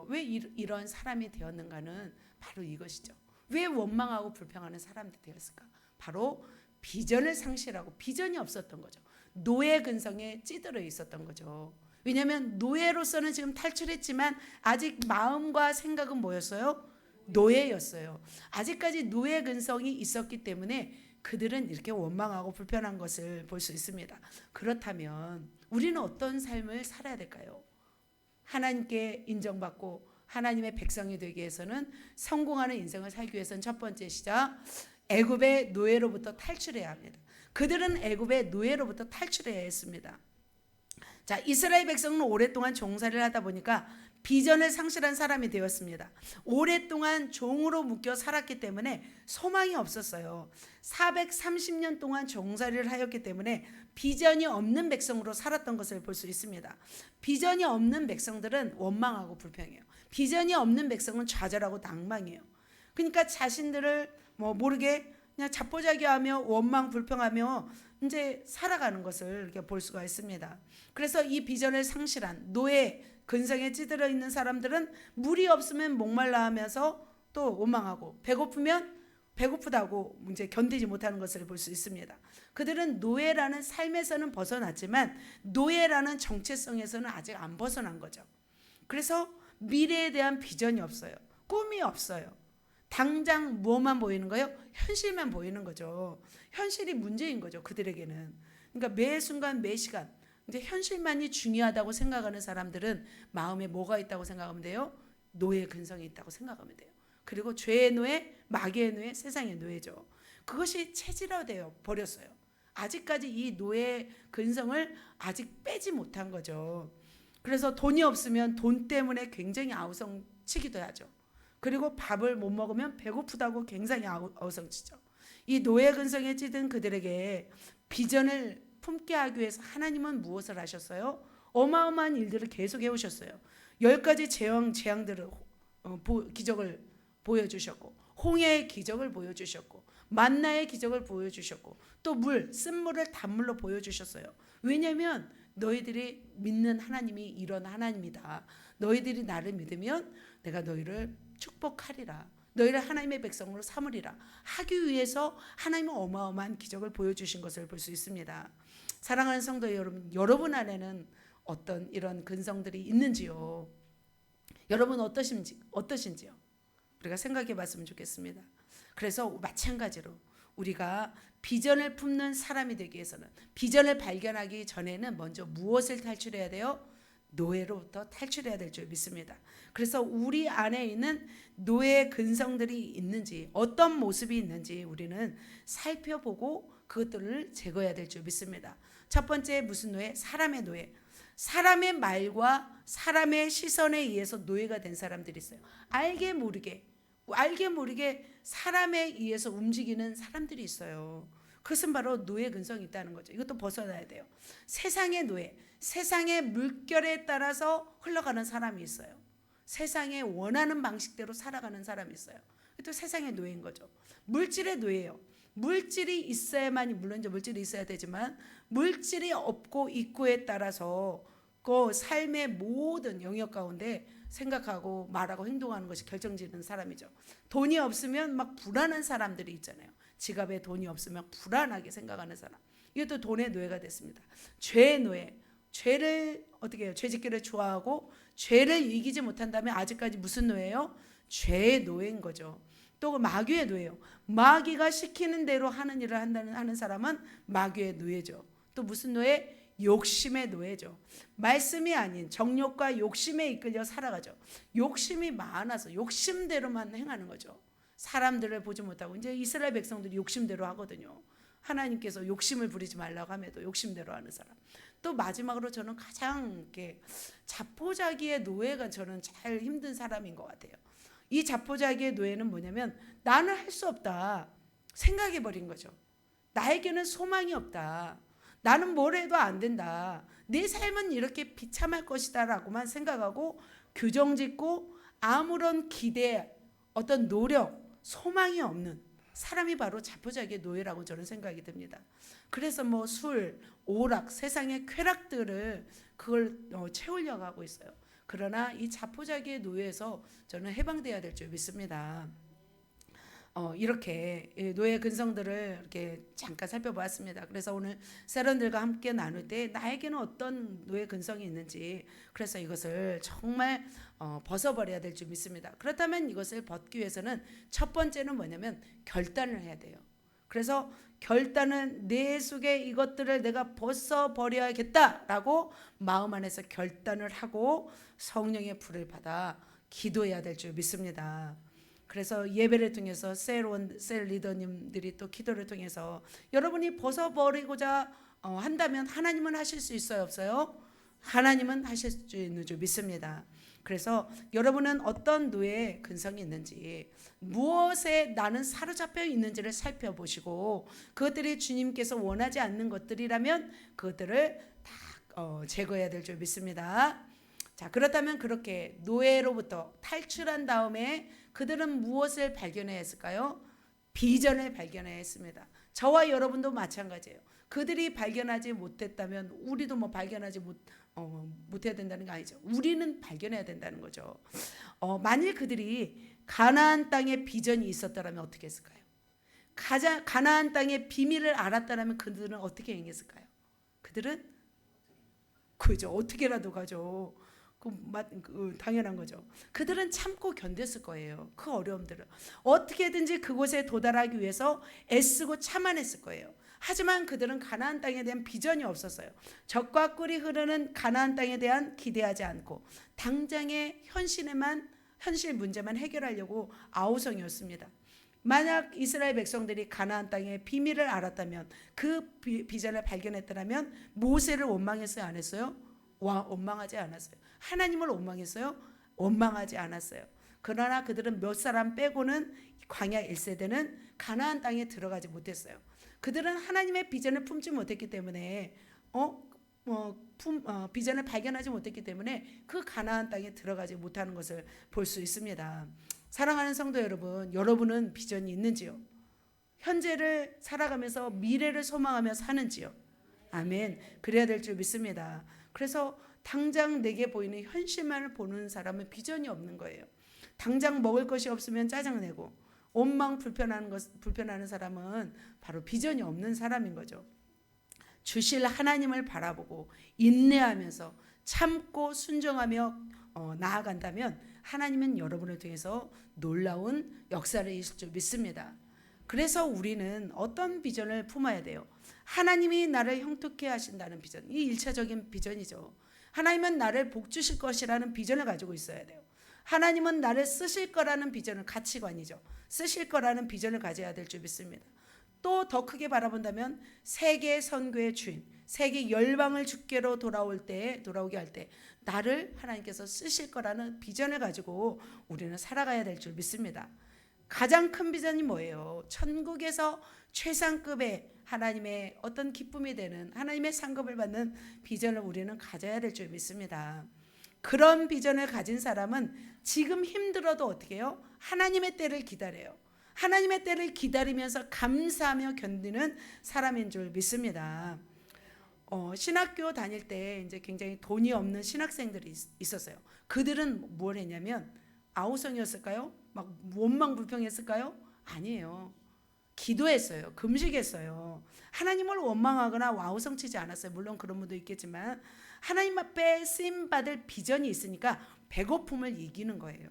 왜 이런 사람이 되었는가는 바로 이것이죠. 왜 원망하고 불평하는 사람들이 되었을까? 바로 비전을 상실하고 비전이 없었던 거죠. 노예 근성에 찌들어 있었던 거죠. 왜냐하면 노예로서는 지금 탈출했지만 아직 마음과 생각은 뭐였어요? 노예였어요. 아직까지 노예 근성이 있었기 때문에 그들은 이렇게 원망하고 불편한 것을 볼 수 있습니다. 그렇다면 우리는 어떤 삶을 살아야 될까요? 하나님께 인정받고 하나님의 백성이 되기 위해서는 성공하는 인생을 살기 위해서는 첫 번째 시작, 애굽의 노예로부터 탈출해야 합니다. 그들은 애굽의 노예로부터 탈출해야 했습니다. 자, 이스라엘 백성은 오랫동안 종살이를 하다 보니까 비전을 상실한 사람이 되었습니다. 오랫동안 종으로 묶여 살았기 때문에 소망이 없었어요. 430년 동안 종살이를 하였기 때문에 비전이 없는 백성으로 살았던 것을 볼 수 있습니다. 비전이 없는 백성들은 원망하고 불평해요. 비전이 없는 백성은 좌절하고 낭망해요. 그러니까 자신들을 모르게 그냥 자포자기하며 원망 불평하며 이제 살아가는 것을 이렇게 볼 수가 있습니다. 그래서 이 비전을 상실한 노예 근성에 찌들어 있는 사람들은 물이 없으면 목말라 하면서 또 원망하고 배고프면 배고프다고 이제 견디지 못하는 것을 볼 수 있습니다. 그들은 노예라는 삶에서는 벗어났지만 노예라는 정체성에서는 아직 안 벗어난 거죠. 그래서 미래에 대한 비전이 없어요. 꿈이 없어요. 당장 뭐만 보이는 거예요? 현실만 보이는 거죠. 현실이 문제인 거죠. 그들에게는. 그러니까 매 순간 매 시간 이제 현실만이 중요하다고 생각하는 사람들은 마음에 뭐가 있다고 생각하면 돼요? 노예 근성이 있다고 생각하면 돼요. 그리고 죄의 노예, 마귀의 노예, 세상의 노예죠. 그것이 체질화되어 버렸어요. 아직까지 이 노예 근성을 아직 빼지 못한 거죠. 그래서 돈이 없으면 돈 때문에 굉장히 아우성치기도 하죠. 그리고 밥을 못 먹으면 배고프다고 굉장히 아우성치죠. 이 노예 근성에 찌든 그들에게 비전을 품게 하기 위해서 하나님은 무엇을 하셨어요? 어마어마한 일들을 계속 해오셨어요. 10가지 재앙들을 기적을 보여주셨고 홍해의 기적을 보여주셨고 만나의 기적을 보여주셨고 또 쓴물을 단물로 보여주셨어요. 왜냐하면 너희들이 믿는 하나님이 이런 하나님이다. 너희들이 나를 믿으면 내가 너희를 축복하리라. 너희를 하나님의 백성으로 삼으리라 하기 위해서 하나님은 어마어마한 기적을 보여주신 것을 볼 수 있습니다. 사랑하는 성도 여러분 안에는 어떤 이런 근성들이 있는지요? 여러분 어떠신지요? 우리가 생각해 봤으면 좋겠습니다. 그래서 마찬가지로 우리가 비전을 품는 사람이 되기 위해서는 비전을 발견하기 전에는 먼저 무엇을 탈출해야 돼요? 노예로부터 탈출해야 될 줄 믿습니다. 그래서 우리 안에 있는 노예 근성들이 있는지, 어떤 모습이 있는지 우리는 살펴보고 그것들을 제거해야 될 줄 믿습니다. 첫 번째 무슨 노예? 사람의 노예. 사람의 말과 사람의 시선에 의해서 노예가 된 사람들이 있어요. 알게 모르게 사람에 의해서 움직이는 사람들이 있어요. 그것은 바로 노예 근성이 있다는 거죠. 이것도 벗어나야 돼요. 세상의 노예, 세상의 물결에 따라서 흘러가는 사람이 있어요. 세상에 원하는 방식대로 살아가는 사람이 있어요. 또 세상의 노예인 거죠. 물질의 노예예요. 물질이 있어야만이, 물론 이제 물질이 있어야 되지만 물질이 없고 있고에 따라서 그 삶의 모든 영역 가운데 생각하고 말하고 행동하는 것이 결정지는 사람이죠. 돈이 없으면 막 불안한 사람들이 있잖아요. 지갑에 돈이 없으면 불안하게 생각하는 사람. 이것도 돈의 노예가 됐습니다. 죄의 노예. 죄를 어떻게 해요? 죄짓기를 좋아하고 죄를 이기지 못한다면 아직까지 무슨 노예예요? 죄의 노예인 거죠. 또 마귀의 노예요. 마귀가 시키는 대로 하는 일을 하는 사람은 마귀의 노예죠. 또 무슨 노예? 욕심의 노예죠. 말씀이 아닌 정욕과 욕심에 이끌려 살아가죠. 욕심이 많아서 욕심대로만 행하는 거죠. 사람들을 보지 못하고, 이제 이스라엘 백성들이 욕심대로 하거든요. 하나님께서 욕심을 부리지 말라고 함에도 욕심대로 하는 사람. 또 마지막으로 저는 가장 이렇게 자포자기의 노예가 저는 제일 힘든 사람인 것 같아요. 이 자포자기의 노예는 뭐냐면 나는 할 수 없다 생각해 버린 거죠. 나에게는 소망이 없다. 나는 뭘 해도 안 된다. 내 삶은 이렇게 비참할 것이다 라고만 생각하고 규정짓고 아무런 기대, 어떤 노력, 소망이 없는 사람이 바로 자포자기의 노예라고 저는 생각이 듭니다. 그래서 뭐 술, 오락, 세상의 쾌락들을 그걸 채우려고 하고 있어요. 그러나 이 자포자기의 노예에서 저는 해방돼야 될 줄 믿습니다. 이렇게 노예 근성들을 이렇게 잠깐 살펴보았습니다. 그래서 오늘 세런들과 함께 나눌 때 나에게는 어떤 노예 근성이 있는지, 그래서 이것을 정말 벗어버려야 될 줄 믿습니다. 그렇다면 이것을 벗기 위해서는 첫 번째는 뭐냐면 결단을 해야 돼요. 그래서 결단은 내 속에 이것들을 내가 벗어버려야겠다라고 마음 안에서 결단을 하고 성령의 불을 받아 기도해야 될 줄 믿습니다. 그래서 예배를 통해서 셀 리더님들이 또 기도를 통해서 여러분이 벗어버리고자 한다면 하나님은 하실 수 있어요, 없어요? 하나님은 하실 수 있는 줄 믿습니다. 그래서 여러분은 어떤 노예의 근성이 있는지, 무엇에 나는 사로잡혀 있는지를 살펴보시고 그것들이 주님께서 원하지 않는 것들이라면 그것들을 다 제거해야 될 줄 믿습니다. 자, 그렇다면 그렇게 노예로부터 탈출한 다음에 그들은 무엇을 발견해야 했을까요? 비전을 발견해야 했습니다. 저와 여러분도 마찬가지예요. 그들이 발견하지 못했다면 우리도 뭐 발견하지 못해야 된다는 거 아니죠. 우리는 발견해야 된다는 거죠. 만일 그들이 가나안 땅에 비전이 있었다면 어떻게 했을까요? 가나안 땅의 비밀을 알았다면 그들은 어떻게 행했을까요? 그들은 그죠, 어떻게라도 가죠. 당연한 거죠. 그들은 참고 견뎠을 거예요. 그 어려움들을 어떻게든지 그곳에 도달하기 위해서 애쓰고 참아냈을 거예요. 하지만 그들은 가나안 땅에 대한 비전이 없었어요. 적과 꿀이 흐르는 가나안 땅에 대한 기대하지 않고 당장의 현실 문제만 해결하려고 아우성이었습니다. 만약 이스라엘 백성들이 가나안 땅의 비밀을 알았다면, 그 비전을 발견했다면 모세를 원망했어요, 안 했어요? 원망하지 않았어요. 하나님을 원망했어요? 원망하지 않았어요. 그러나 그들은 몇 사람 빼고는 광야 1세대는 가나안 땅에 들어가지 못했어요. 그들은 하나님의 비전을 품지 못했기 때문에 비전을 발견하지 못했기 때문에 그 가나안 땅에 들어가지 못하는 것을 볼 수 있습니다. 사랑하는 성도 여러분, 여러분은 비전이 있는지요? 현재를 살아가면서 미래를 소망하며 사는지요? 아멘. 그래야 될 줄 믿습니다. 그래서 당장 내게 보이는 현실만을 보는 사람은 비전이 없는 거예요. 당장 먹을 것이 없으면 짜증내고 원망 불편하는 사람은 바로 비전이 없는 사람인 거죠. 주실 하나님을 바라보고 인내하면서 참고 순종하며 나아간다면 하나님은 여러분을 통해서 놀라운 역사를 이루실 줄 믿습니다. 그래서 우리는 어떤 비전을 품어야 돼요? 하나님이 나를 형통케 하신다는 비전. 이 1차적인 비전이죠. 하나님은 나를 복 주실 것이라는 비전을 가지고 있어야 돼요. 하나님은 나를 쓰실 거라는 비전은 가치관이죠. 쓰실 거라는 비전을 가져야 될 줄 믿습니다. 또 더 크게 바라본다면 세계 선교의 주인, 세계 열방을 주께로 돌아오게 할 때 나를 하나님께서 쓰실 거라는 비전을 가지고 우리는 살아가야 될 줄 믿습니다. 가장 큰 비전이 뭐예요? 천국에서 최상급의 하나님의 어떤 기쁨이 되는 하나님의 상급을 받는 비전을 우리는 가져야 될 줄 믿습니다. 그런 비전을 가진 사람은 지금 힘들어도 어떻게 해요? 하나님의 때를 기다려요. 하나님의 때를 기다리면서 감사하며 견디는 사람인 줄 믿습니다. 신학교 다닐 때 이제 굉장히 돈이 없는 신학생들이 있었어요. 그들은 뭘 했냐면 아우성이었을까요? 막 원망불평했을까요? 아니에요. 기도했어요. 금식했어요. 하나님을 원망하거나 와우성치지 않았어요. 물론 그런 분도 있겠지만 하나님 앞에 쓰임 받을 비전이 있으니까 배고픔을 이기는 거예요.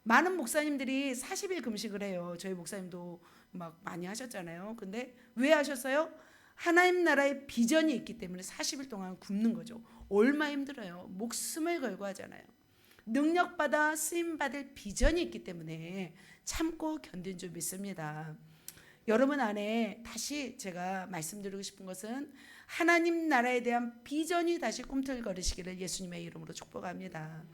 많은 목사님들이 40일 금식을 해요. 저희 목사님도 막 많이 하셨잖아요. 근데 왜 하셨어요? 하나님 나라의 비전이 있기 때문에 40일 동안 굶는 거죠. 얼마 힘들어요. 목숨을 걸고 하잖아요. 능력받아 쓰임받을 비전이 있기 때문에 참고 견딘 줄 믿습니다. 여러분 안에 다시 제가 말씀드리고 싶은 것은 하나님 나라에 대한 비전이 다시 꿈틀거리시기를 예수님의 이름으로 축복합니다.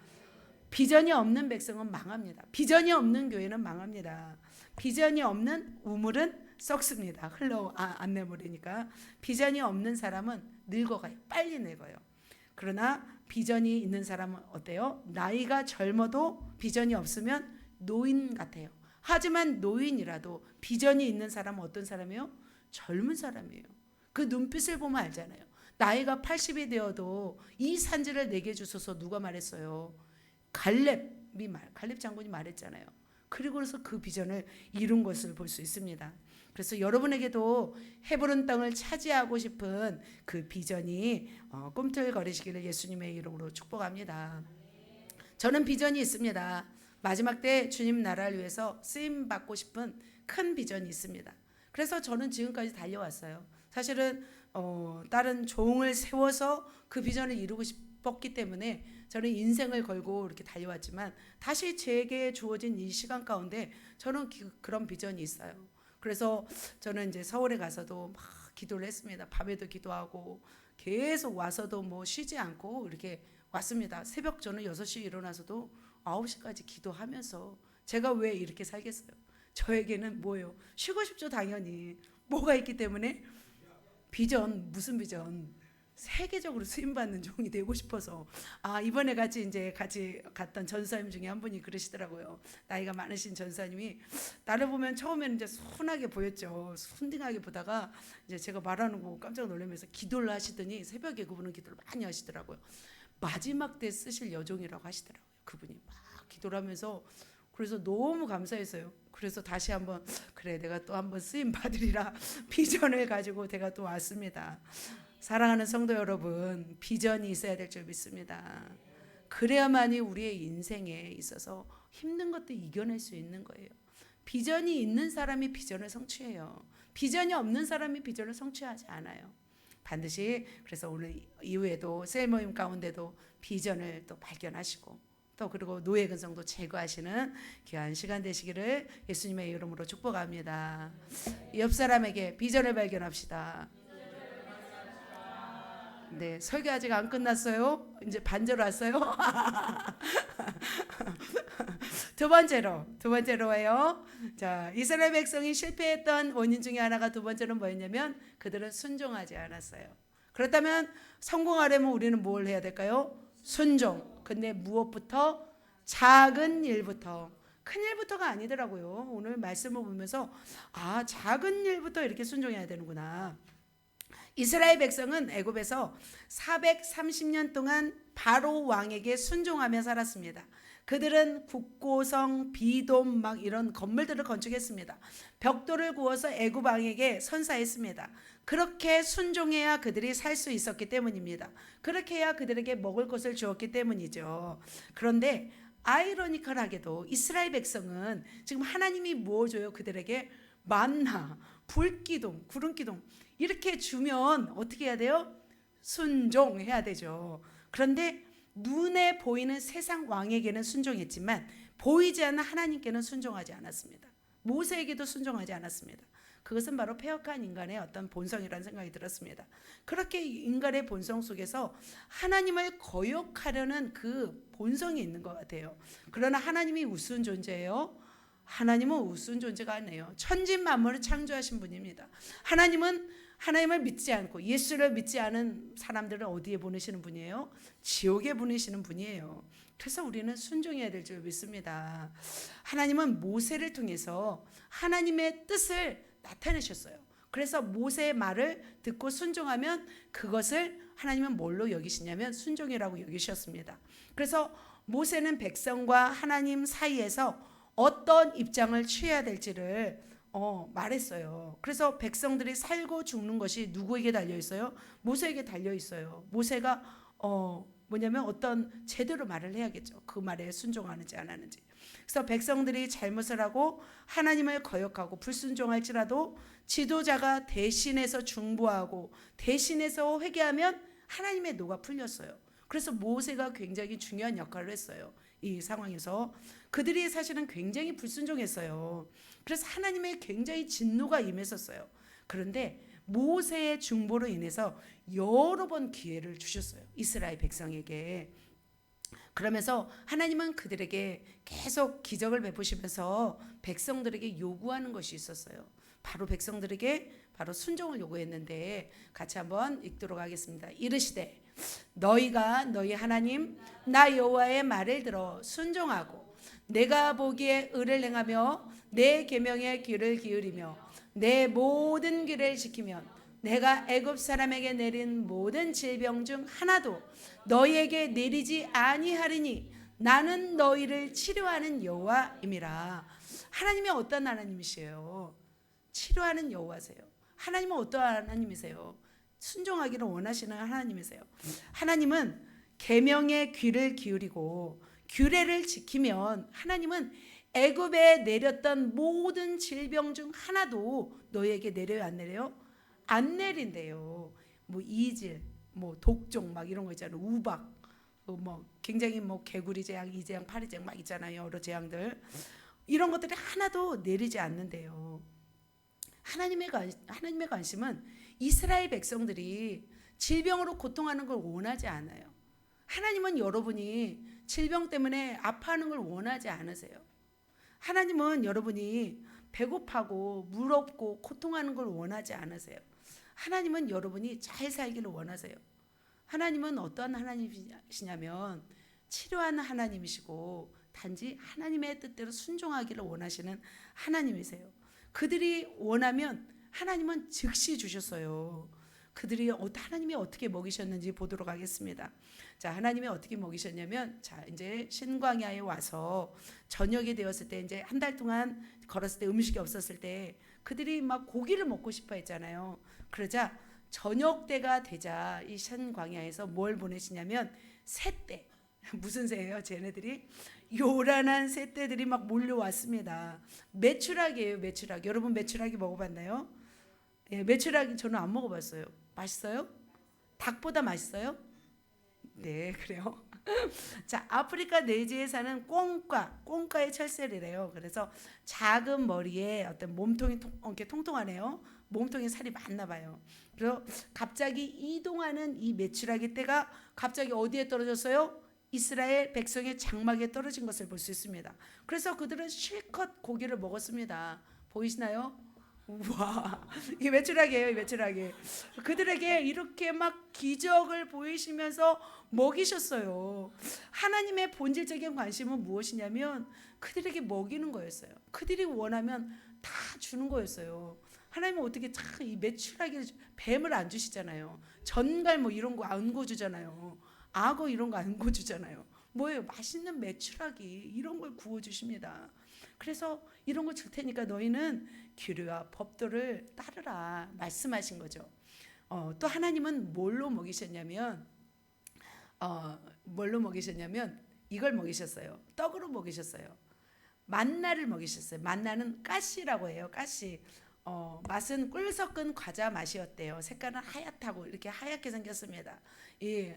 비전이 없는 백성은 망합니다. 비전이 없는 교회는 망합니다. 비전이 없는 우물은 썩습니다. 안 내버리니까. 비전이 없는 사람은 늙어가요. 빨리 늙어요. 그러나 비전이 있는 사람은 어때요? 나이가 젊어도 비전이 없으면 노인 같아요. 하지만 노인이라도 비전이 있는 사람은 어떤 사람이에요? 젊은 사람이에요. 그 눈빛을 보면 알잖아요. 나이가 80이 되어도 이 산지를 내게 주소서 누가 말했어요? 갈렙 장군이 말했잖아요. 그리고 그래서 그 비전을 이룬 것을 볼 수 있습니다. 그래서 여러분에게도 헤브론 땅을 차지하고 싶은 그 비전이 꿈틀거리시기를 예수님의 이름으로 축복합니다. 저는 비전이 있습니다. 마지막 때 주님 나라를 위해서 쓰임 받고 싶은 큰 비전이 있습니다. 그래서 저는 지금까지 달려왔어요. 사실은 다른 종을 세워서 그 비전을 이루고 싶었기 때문에 저는 인생을 걸고 이렇게 달려왔지만 다시 제게 주어진 이 시간 가운데 저는 그런 비전이 있어요. 그래서 저는 이제 서울에 가서도 막 기도를 했습니다. 밤에도 기도하고 계속 와서도 뭐 쉬지 않고 이렇게 왔습니다. 새벽 저는 6시에 일어나서도 9시까지 기도하면서 제가 왜 이렇게 살겠어요? 저에게는 뭐예요? 쉬고 싶죠, 당연히. 뭐가 있기 때문에? 비전, 무슨 비전? 세계적으로 쓰임받는 종이 되고 싶어서. 이번에 같이 갔던 전사님 중에 한 분이 그러시더라고요. 나이가 많으신 전사님이 나를 보면 처음에는 이제 순하게 보였죠. 순딩하게 보다가 이제 제가 말하는 거 깜짝 놀라면서 기도를 하시더니 새벽에 그분은 기도를 많이 하시더라고요. 마지막 때 쓰실 여종이라고 하시더라고요. 그분이 막 기도를 하면서. 그래서 너무 감사했어요. 그래서 다시 한번 그래 내가 또 한번 쓰임 받으리라 비전을 가지고 제가 또 왔습니다. 사랑하는 성도 여러분, 비전이 있어야 될 줄 믿습니다. 그래야만이 우리의 인생에 있어서 힘든 것도 이겨낼 수 있는 거예요. 비전이 있는 사람이 비전을 성취해요. 비전이 없는 사람이 비전을 성취하지 않아요. 반드시 그래서 오늘 이후에도 셀 모임 가운데도 비전을 또 발견하시고 또 그리고 노예 근성도 제거하시는 귀한 시간 되시기를 예수님의 이름으로 축복합니다. 옆 사람에게 비전을 발견합시다. 네, 설교 아직 안 끝났어요. 이제 반절 왔어요. 두 번째로예요. 자, 이스라엘 백성이 실패했던 원인 중에 하나가 두 번째는 뭐였냐면 그들은 순종하지 않았어요. 그렇다면 성공하려면 우리는 뭘 해야 될까요? 순종. 근데 무엇부터? 작은 일부터. 큰 일부터가 아니더라고요. 오늘 말씀을 보면서 작은 일부터 이렇게 순종해야 되는구나. 이스라엘 백성은 애굽에서 430년 동안 바로 왕에게 순종하며 살았습니다. 그들은 국고성, 비돔 막 이런 건물들을 건축했습니다. 벽돌을 구워서 애굽 왕에게 선사했습니다. 그렇게 순종해야 그들이 살 수 있었기 때문입니다. 그렇게 해야 그들에게 먹을 것을 주었기 때문이죠. 그런데 아이러니컬하게도 이스라엘 백성은 지금 하나님이 뭐 줘요? 그들에게 만나, 불기둥, 구름기둥 이렇게 주면 어떻게 해야 돼요? 순종해야 되죠. 그런데 눈에 보이는 세상 왕에게는 순종했지만 보이지 않는 하나님께는 순종하지 않았습니다. 모세에게도 순종하지 않았습니다. 그것은 바로 패역한 인간의 어떤 본성이라는 생각이 들었습니다. 그렇게 인간의 본성 속에서 하나님을 거역하려는 그 본성이 있는 것 같아요. 그러나 하나님이 우스운 존재예요? 하나님은 우스운 존재가 아니에요. 천지만물을 창조하신 분입니다. 하나님을 믿지 않고 예수를 믿지 않은 사람들을 어디에 보내시는 분이에요? 지옥에 보내시는 분이에요. 그래서 우리는 순종해야 될 줄 믿습니다. 하나님은 모세를 통해서 하나님의 뜻을 나타내셨어요. 그래서 모세의 말을 듣고 순종하면 그것을 하나님은 뭘로 여기시냐면 순종이라고 여기셨습니다. 그래서 모세는 백성과 하나님 사이에서 어떤 입장을 취해야 될지를 말했어요. 그래서 백성들이 살고 죽는 것이 누구에게 달려 있어요? 모세에게 달려 있어요. 모세가 뭐냐면 어떤 제대로 말을 해야겠죠. 그 말에 순종하는지 안 하는지. 그래서 백성들이 잘못을 하고 하나님을 거역하고 불순종할지라도 지도자가 대신해서 중보하고 대신해서 회개하면 하나님의 노가 풀렸어요. 그래서 모세가 굉장히 중요한 역할을 했어요. 이 상황에서 그들이 사실은 굉장히 불순종했어요. 그래서 하나님의 굉장히 진노가 임했었어요. 그런데 모세의 중보로 인해서 여러 번 기회를 주셨어요. 이스라엘 백성에게. 그러면서 하나님은 그들에게 계속 기적을 베푸시면서 백성들에게 요구하는 것이 있었어요. 바로 백성들에게 바로 순종을 요구했는데 같이 한번 읽도록 하겠습니다. 이르시되 너희가 너희 하나님 나 여호와의 말을 들어 순종하고 내가 보기에 의를 행하며 내 계명에 귀를 기울이며 내 모든 길을 지키면 내가 애굽 사람에게 내린 모든 질병 중 하나도 너희에게 내리지 아니하리니 나는 너희를 치료하는 여호와임이라. 하나님이 어떤 하나님이세요? 치료하는 여호와세요. 하나님은 어떤 하나님이세요? 순종하기를 원하시는 하나님이세요. 하나님은 계명에 귀를 기울이고 규례를 지키면 하나님은 애굽에 내렸던 모든 질병 중 하나도 너희에게 내려요, 안 내려요? 안 내린대요. 뭐 이질, 뭐 독종 막 이런 거 있잖아요. 우박, 뭐 굉장히 뭐 개구리 재앙, 이재앙, 파리재앙 막 있잖아요. 여러 재앙들. 이런 것들이 하나도 내리지 않는데요. 하나님의 관심은 이스라엘 백성들이 질병으로 고통하는 걸 원하지 않아요. 하나님은 여러분이 질병 때문에 아파하는 걸 원하지 않으세요. 하나님은 여러분이 배고파고 무겁고 고통하는 걸 원하지 않으세요. 하나님은 여러분이 잘 살기를 원하세요. 하나님은 어떤 하나님이시냐면 치료하는 하나님이시고 단지 하나님의 뜻대로 순종하기를 원하시는 하나님이세요. 그들이 원하면 하나님은 즉시 주셨어요. 하나님이 어떻게 먹이셨는지 보도록 하겠습니다. 자, 하나님이 어떻게 먹이셨냐면, 자, 이제 신광야에 와서 저녁이 되었을 때, 이제 한 달 동안 걸었을 때 음식이 없었을 때, 그들이 막 고기를 먹고 싶어 했잖아요. 그러자 저녁 때가 되자 이 신광야에서 뭘 보내시냐면 새떼. 무슨 새예요? 쟤네들이 요란한 새떼들이 막 몰려왔습니다. 메추라기예요, 메추라기. 여러분 메추라기 먹어봤나요? 예, 메추라기 저는 안 먹어봤어요. 맛있어요? 닭보다 맛있어요? 네, 그래요. 자, 아프리카 내지에 사는 꽁과의 철새래요. 그래서 작은 머리에 어떤 몸통이 이렇게 통통하네요. 몸통에 살이 많나 봐요. 그래서 갑자기 이동하는 이 메추라기 떼가 갑자기 어디에 떨어졌어요? 이스라엘 백성의 장막에 떨어진 것을 볼 수 있습니다. 그래서 그들은 실컷 고기를 먹었습니다. 보이시나요? 우와, 이게 메추라기예요, 메추라기. 그들에게 이렇게 막 기적을 보이시면서 먹이셨어요. 하나님의 본질적인 관심은 무엇이냐면 그들에게 먹이는 거였어요. 그들이 원하면 다 주는 거였어요. 하나님은 어떻게 참 이 메추라기 뱀을 안 주시잖아요. 전갈 뭐 이런 거 안 구워주잖아요. 악어 이런 거 안 구워주잖아요. 뭐예요? 맛있는 메추라기 이런 걸 구워주십니다. 그래서 이런 거 줄 테니까 너희는 규례와 법도를 따르라 말씀하신 거죠. 또 하나님은 뭘로 먹이셨냐면 이걸 먹이셨어요. 떡으로 먹이셨어요. 만나를 먹이셨어요. 만나는 가시라고 해요. 가시. 맛은 꿀 섞은 과자 맛이었대요. 색깔은 하얗다고 이렇게 하얗게 생겼습니다. 이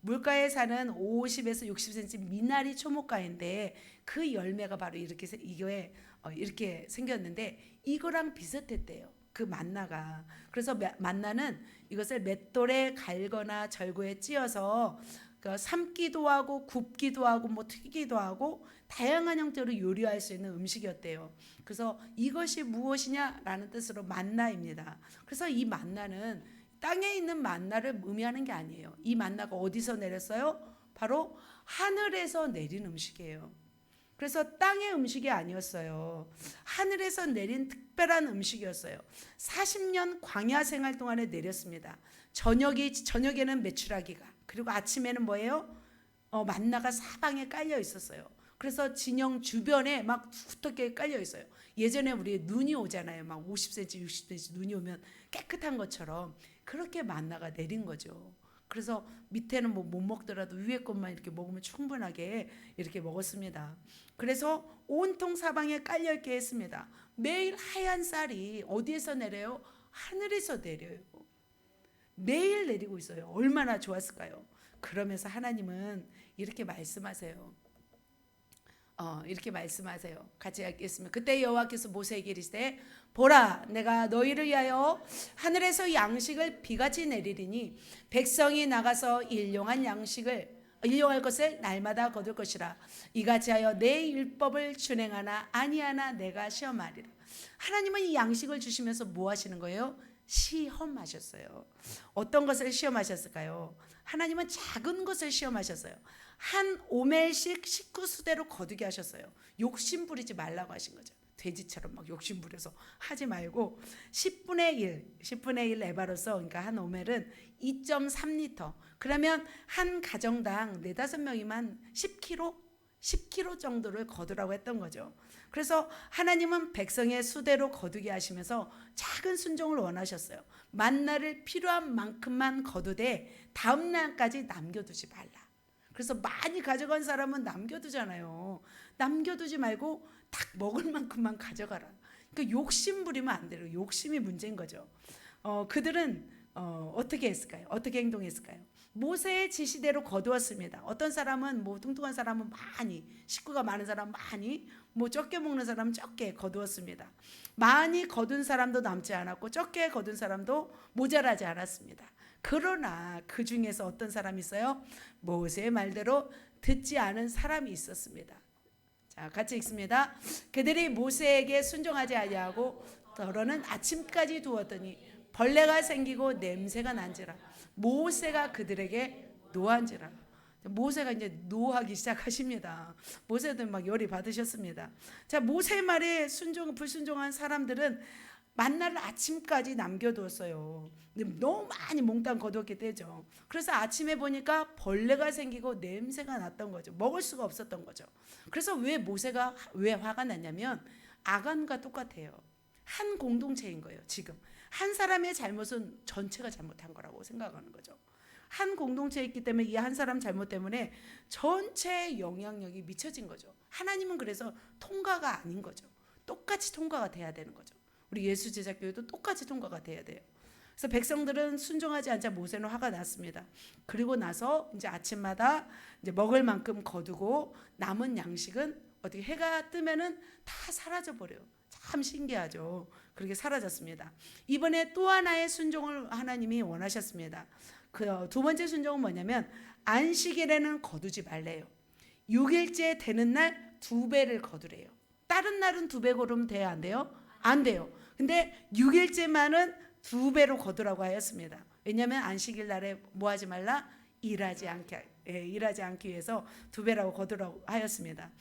물가에 사는 50에서 60cm 미나리 초목가인데 그 열매가 바로 이렇게 이거에 이렇게 생겼는데 이거랑 비슷했대요. 그 만나가. 그래서 만나는 이것을 맷돌에 갈거나 절구에 찧어서 삶기도 하고 굽기도 하고 뭐 튀기도 하고 다양한 형태로 요리할 수 있는 음식이었대요. 그래서 이것이 무엇이냐라는 뜻으로 만나입니다. 그래서 이 만나는 땅에 있는 만나를 의미하는 게 아니에요. 이 만나가 어디서 내렸어요? 바로 하늘에서 내린 음식이에요. 그래서 땅의 음식이 아니었어요. 하늘에서 내린 특별한 음식이었어요. 40년 광야 생활 동안에 내렸습니다. 저녁에는 메추라기가, 그리고 아침에는 뭐예요? 만나가 사방에 깔려 있었어요. 그래서 진영 주변에 막 두텁게 깔려 있어요. 예전에 우리 눈이 오잖아요. 막 50cm, 60cm 눈이 오면 깨끗한 것처럼 그렇게 만나가 내린 거죠. 그래서 밑에는 뭐 못 먹더라도 위에 것만 이렇게 먹으면 충분하게 이렇게 먹었습니다. 그래서 온통 사방에 깔려 있게 했습니다. 매일 하얀 쌀이 어디에서 내려요? 하늘에서 내려요. 매일 내리고 있어요. 얼마나 좋았을까요? 그러면서 하나님은 이렇게 말씀하세요. 이렇게 말씀하세요. 같이 읽겠습니다. 그때 여호와께서 모세에게 이르시되 보라 내가 너희를 위하여 하늘에서 양식을 비같이 내리리니 백성이 나가서 일용할 것을 날마다 거둘 것이라. 이같이 하여 내 율법을 준행하나 아니하나 내가 시험하리라. 하나님은 이 양식을 주시면서 뭐 하시는 거예요? 시험하셨어요. 어떤 것을 시험하셨을까요? 하나님은 작은 것을 시험하셨어요. 한 오멜씩 식구수대로 거두게 하셨어요. 욕심 부리지 말라고 하신 거죠. 돼지처럼 막 욕심 부려서 하지 말고 10분의 1 에바로서, 그러니까 한 오멜은 2.3리터. 그러면 한 가정당 4-5명이면 10kg 정도를 거두라고 했던 거죠. 그래서 하나님은 백성의 수대로 거두게 하시면서 작은 순종을 원하셨어요. 만나를 필요한 만큼만 거두되 다음 날까지 남겨두지 말라. 그래서 많이 가져간 사람은 남겨두잖아요. 남겨두지 말고 딱 먹을 만큼만 가져가라. 그러니까 욕심 부리면 안 돼요. 욕심이 문제인 거죠. 그들은 어떻게 했을까요? 어떻게 행동했을까요? 모세의 지시대로 거두었습니다. 어떤 사람은 뭐 뚱뚱한 사람은 많이, 식구가 많은 사람은 많이, 뭐 적게 먹는 사람은 적게 거두었습니다. 많이 거둔 사람도 남지 않았고 적게 거둔 사람도 모자라지 않았습니다. 그러나 그 중에서 어떤 사람이 있어요? 모세의 말대로 듣지 않은 사람이 있었습니다. 자, 같이 읽습니다. 그들이 모세에게 순종하지 아니하고 더러는 아침까지 두었더니 벌레가 생기고 냄새가 난지라. 모세가 그들에게 노한지라. 모세가 이제 노하기 시작하십니다. 모세도 막 열이 받으셨습니다. 자, 모세 말에 불순종한 사람들은 만나를 아침까지 남겨두었어요. 너무 많이 몽땅 거두었기 때문이죠. 그래서 아침에 보니까 벌레가 생기고 냄새가 났던 거죠. 먹을 수가 없었던 거죠. 그래서 모세가 왜 화가 났냐면 아간과 똑같아요. 한 공동체인 거예요. 지금 한 사람의 잘못은 전체가 잘못한 거라고 생각하는 거죠. 한 공동체에 있기 때문에 이 한 사람 잘못 때문에 전체의 영향력이 미쳐진 거죠. 하나님은 그래서 통과가 아닌 거죠. 똑같이 통과가 돼야 되는 거죠. 우리 예수 제자교회도 똑같이 통과가 돼야 돼요. 그래서 백성들은 순종하지 않자 모세는 화가 났습니다. 그리고 나서 이제 아침마다 이제 먹을 만큼 거두고 남은 양식은 어떻게 해가 뜨면은 다 사라져 버려요. 참 신기하죠. 그렇게 사라졌습니다. 이번에 또 하나의 순종을 하나님이 원하셨습니다. 그 두 번째 순종은 뭐냐면 안식일에는 거두지 말래요. 6일째 되는 날 2배를 거두래요. 다른 날은 2배 거두면 돼요, 안 돼요? 안 돼요. 근데 6일째만은 2배로 거두라고 하였습니다. 왜냐하면 안식일 날에 뭐 하지 말라? 일하지 않기 위해서 2배라고 거두라고 하였습니다.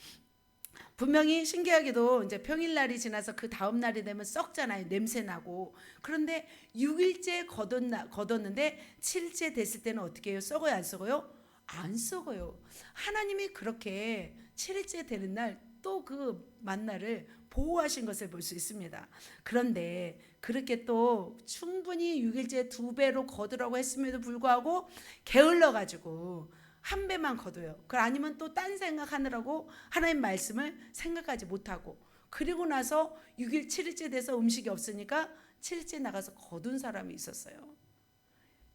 분명히 신기하게도 이제 평일날이 지나서 그 다음 날이 되면 썩잖아요. 냄새 나고. 그런데 6일째 거뒀는데 7일째 됐을 때는 어떻게 해요? 썩어요, 안 썩어요? 안 썩어요. 하나님이 그렇게 7일째 되는 날 또 그 만나를 보호하신 것을 볼 수 있습니다. 그런데 그렇게 또 충분히 6일째 2배로 거두라고 했음에도 불구하고 게을러 가지고 1배만 거둬요. 아니면 또 딴 생각하느라고 하나님 말씀을 생각하지 못하고 그리고 나서 6일 7일째 돼서 음식이 없으니까 7일째 나가서 거둔 사람이 있었어요.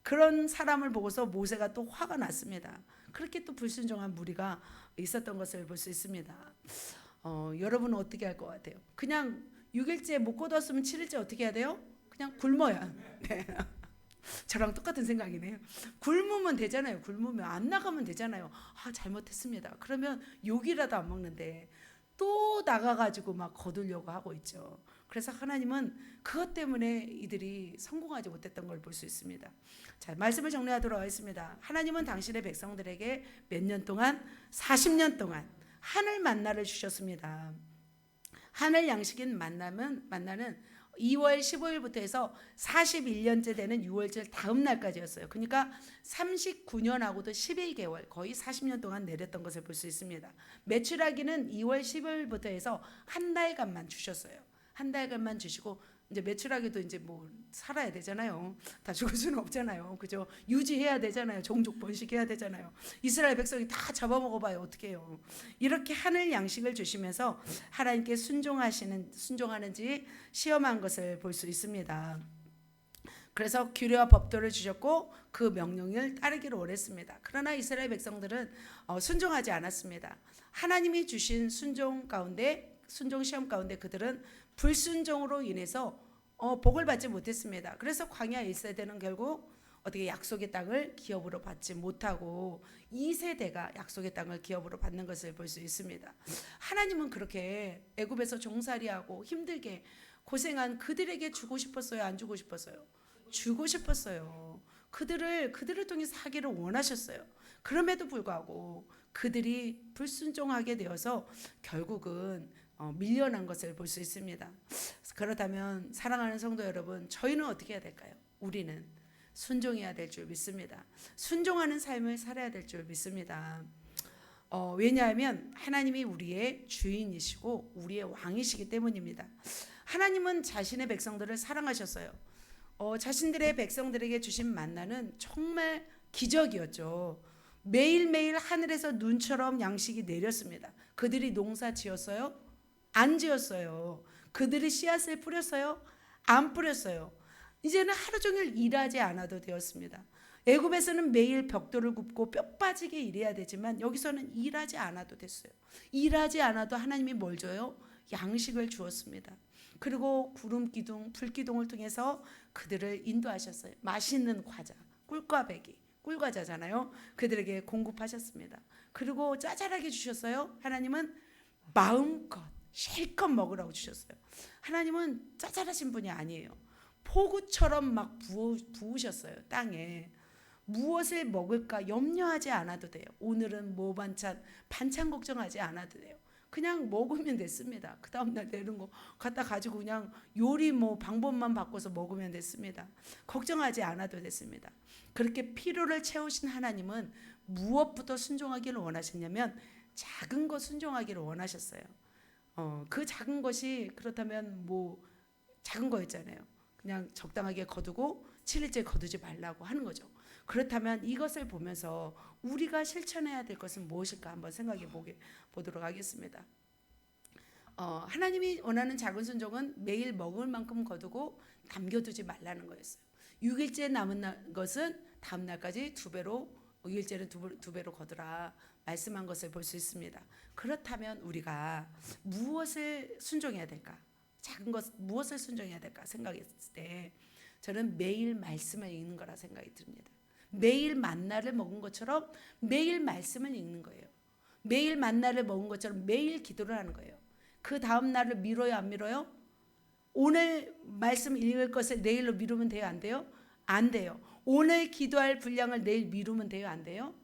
그런 사람을 보고서 모세가 또 화가 났습니다. 그렇게 또 불순종한 무리가 있었던 것을 볼 수 있습니다. 여러분은 어떻게 할 것 같아요? 그냥 6일째 못 거뒀으면 7일째 어떻게 해야 돼요? 그냥 굶어야. 네. 저랑 똑같은 생각이네요. 굶으면 되잖아요. 굶으면 안 나가면 되잖아요. 잘못했습니다. 그러면 욕이라도 안 먹는데 또 나가가지고 막 거두려고 하고 있죠. 그래서 하나님은 그것 때문에 이들이 성공하지 못했던 걸 볼 수 있습니다. 자, 말씀을 정리하도록 하겠습니다. 하나님은 당신의 백성들에게 몇 년 동안? 40년 동안 하늘 만나를 주셨습니다. 하늘 양식인 만나는 2월 15일부터 해서 41년째 되는 6월절 다음 날까지였어요. 그러니까 39년하고도 11개월, 거의 40년 동안 내렸던 것을 볼 수 있습니다. 매출하기는 2월 10일부터 해서 한 달간만 주셨어요. 한 달간만 주시고 이제 매출하기도 이제 뭐 살아야 되잖아요. 다 죽을 수는 없잖아요. 그죠? 유지해야 되잖아요. 종족 번식해야 되잖아요. 이스라엘 백성이 다 잡아먹어봐요. 어떻게 해요? 이렇게 하늘 양식을 주시면서 하나님께 순종하는지 시험한 것을 볼 수 있습니다. 그래서 규례와 법도를 주셨고 그 명령을 따르기를 원했습니다. 그러나 이스라엘 백성들은 순종하지 않았습니다. 하나님이 주신 순종 시험 가운데 그들은 불순종으로 인해서 복을 받지 못했습니다. 그래서 광야 1세대는 결국 어떻게 약속의 땅을 기업으로 받지 못하고 2세대가 약속의 땅을 기업으로 받는 것을 볼 수 있습니다. 하나님은 그렇게 애굽에서 종살이하고 힘들게 고생한 그들에게 주고 싶었어요? 안 주고 싶었어요? 주고 싶었어요. 그들을 통해서 하기를 원하셨어요. 그럼에도 불구하고 그들이 불순종하게 되어서 결국은 밀려난 것을 볼 수 있습니다. 그렇다면 사랑하는 성도 여러분, 저희는 어떻게 해야 될까요? 우리는 순종해야 될 줄 믿습니다. 순종하는 삶을 살아야 될 줄 믿습니다. 왜냐하면 하나님이 우리의 주인이시고 우리의 왕이시기 때문입니다. 하나님은 자신의 백성들을 사랑하셨어요. 자신들의 백성들에게 주신 만나는 정말 기적이었죠. 매일매일 하늘에서 눈처럼 양식이 내렸습니다. 그들이 농사 지었어요? 안 지었어요. 그들이 씨앗을 뿌렸어요? 안 뿌렸어요. 이제는 하루 종일 일하지 않아도 되었습니다. 애굽에서는 매일 벽돌을 굽고 뼈 빠지게 일해야 되지만 여기서는 일하지 않아도 됐어요. 일하지 않아도 하나님이 뭘 줘요? 양식을 주었습니다. 그리고 구름 기둥, 불 기둥을 통해서 그들을 인도하셨어요. 맛있는 과자, 꿀꽈배기, 꿀과자잖아요. 그들에게 공급하셨습니다. 그리고 짜잘하게 주셨어요. 하나님은 마음껏 실컷 먹으라고 주셨어요. 하나님은 짜잘하신 분이 아니에요. 폭우처럼 막 부으셨어요. 땅에. 무엇을 먹을까 염려하지 않아도 돼요. 오늘은 뭐 반찬 걱정하지 않아도 돼요. 그냥 먹으면 됐습니다. 그 다음날 내는 거 갖다 가지고 그냥 요리 방법만 바꿔서 먹으면 됐습니다. 걱정하지 않아도 됐습니다. 그렇게 필요를 채우신 하나님은 무엇부터 순종하기를 원하셨냐면 작은 것 순종하기를 원하셨어요. 그 작은 것이 그렇다면 작은 거였잖아요. 그냥 적당하게 거두고 7일째 거두지 말라고 하는 거죠. 그렇다면 이것을 보면서 우리가 실천해야 될 것은 무엇일까 한번 생각해 보도록 하겠습니다. 하나님이 원하는 작은 순종은 매일 먹을 만큼 거두고 남겨두지 말라는 거였어요. 6일째 남은 것은 다음 날까지 2배로 6일째는 2배로 거두라 말씀한 것을 볼 수 있습니다. 그렇다면 우리가 무엇을 순종해야 될까? 작은 것 무엇을 순종해야 될까 생각했을 때 저는 매일 말씀을 읽는 거라 생각이 듭니다. 매일 만나를 먹은 것처럼 매일 말씀을 읽는 거예요. 매일 만나를 먹은 것처럼 매일 기도를 하는 거예요. 그 다음 날을 미뤄요, 안 미뤄요? 오늘 말씀 읽을 것을 내일로 미루면 돼요, 안 돼요? 안 돼요. 오늘 기도할 분량을 내일 미루면 돼요, 안 돼요?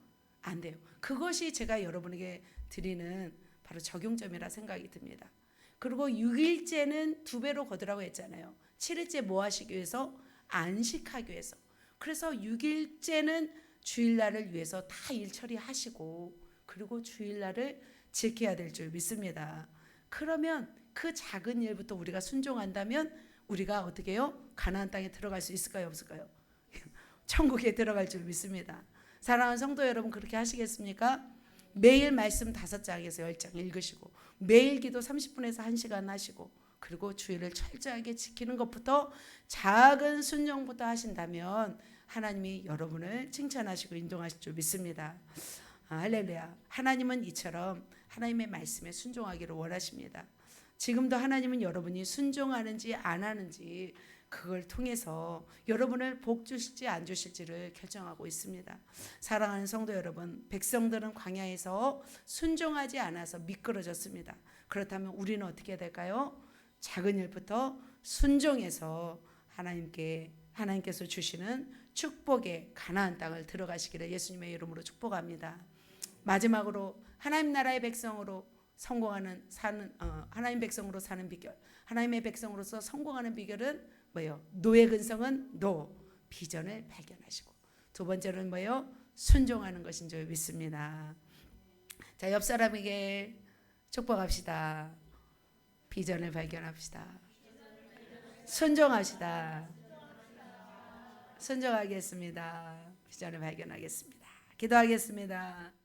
안 돼요. 그것이 제가 여러분에게 드리는 바로 적용점이라 생각이 듭니다. 그리고 6일째는 2배로 거두라고 했잖아요. 7일째 뭐 하시기 위해서? 안식하기 위해서. 그래서 6일째는 주일날을 위해서 다 일 처리하시고 그리고 주일날을 지켜야 될 줄 믿습니다. 그러면 그 작은 일부터 우리가 순종한다면 우리가 어떻게 해요? 가나안 땅에 들어갈 수 있을까요? 없을까요? 천국에 들어갈 줄 믿습니다. 사랑하는 성도 여러분 그렇게 하시겠습니까? 매일 말씀 5장에서 10장 읽으시고 매일 기도 30분에서 1시간 하시고 그리고 주의를 철저하게 지키는 것부터 작은 순종부터 하신다면 하나님이 여러분을 칭찬하시고 인도하실 줄 믿습니다. 할렐루야. 하나님은 이처럼 하나님의 말씀에 순종하기를 원하십니다. 지금도 하나님은 여러분이 순종하는지 안 하는지 그걸 통해서 여러분을 복 주실지 안 주실지를 결정하고 있습니다. 사랑하는 성도 여러분, 백성들은 광야에서 순종하지 않아서 미끄러졌습니다. 그렇다면 우리는 어떻게 해야 될까요? 작은 일부터 순종해서 하나님께서 주시는 축복의 가나안 땅을 들어가시기를 예수님의 이름으로 축복합니다. 마지막으로 하나님 나라의 백성으로 하나님 백성으로 사는 비결, 하나님의 백성으로서 성공하는 비결은 뭐예요? 노의 근성은 비전을 발견하시고, 두 번째는 뭐예요? 순종하는 것인 줄 믿습니다. 자, 옆 사람에게 축복합시다. 비전을 발견합시다. 순종합시다. 순종하겠습니다. 비전을 발견하겠습니다. 기도하겠습니다.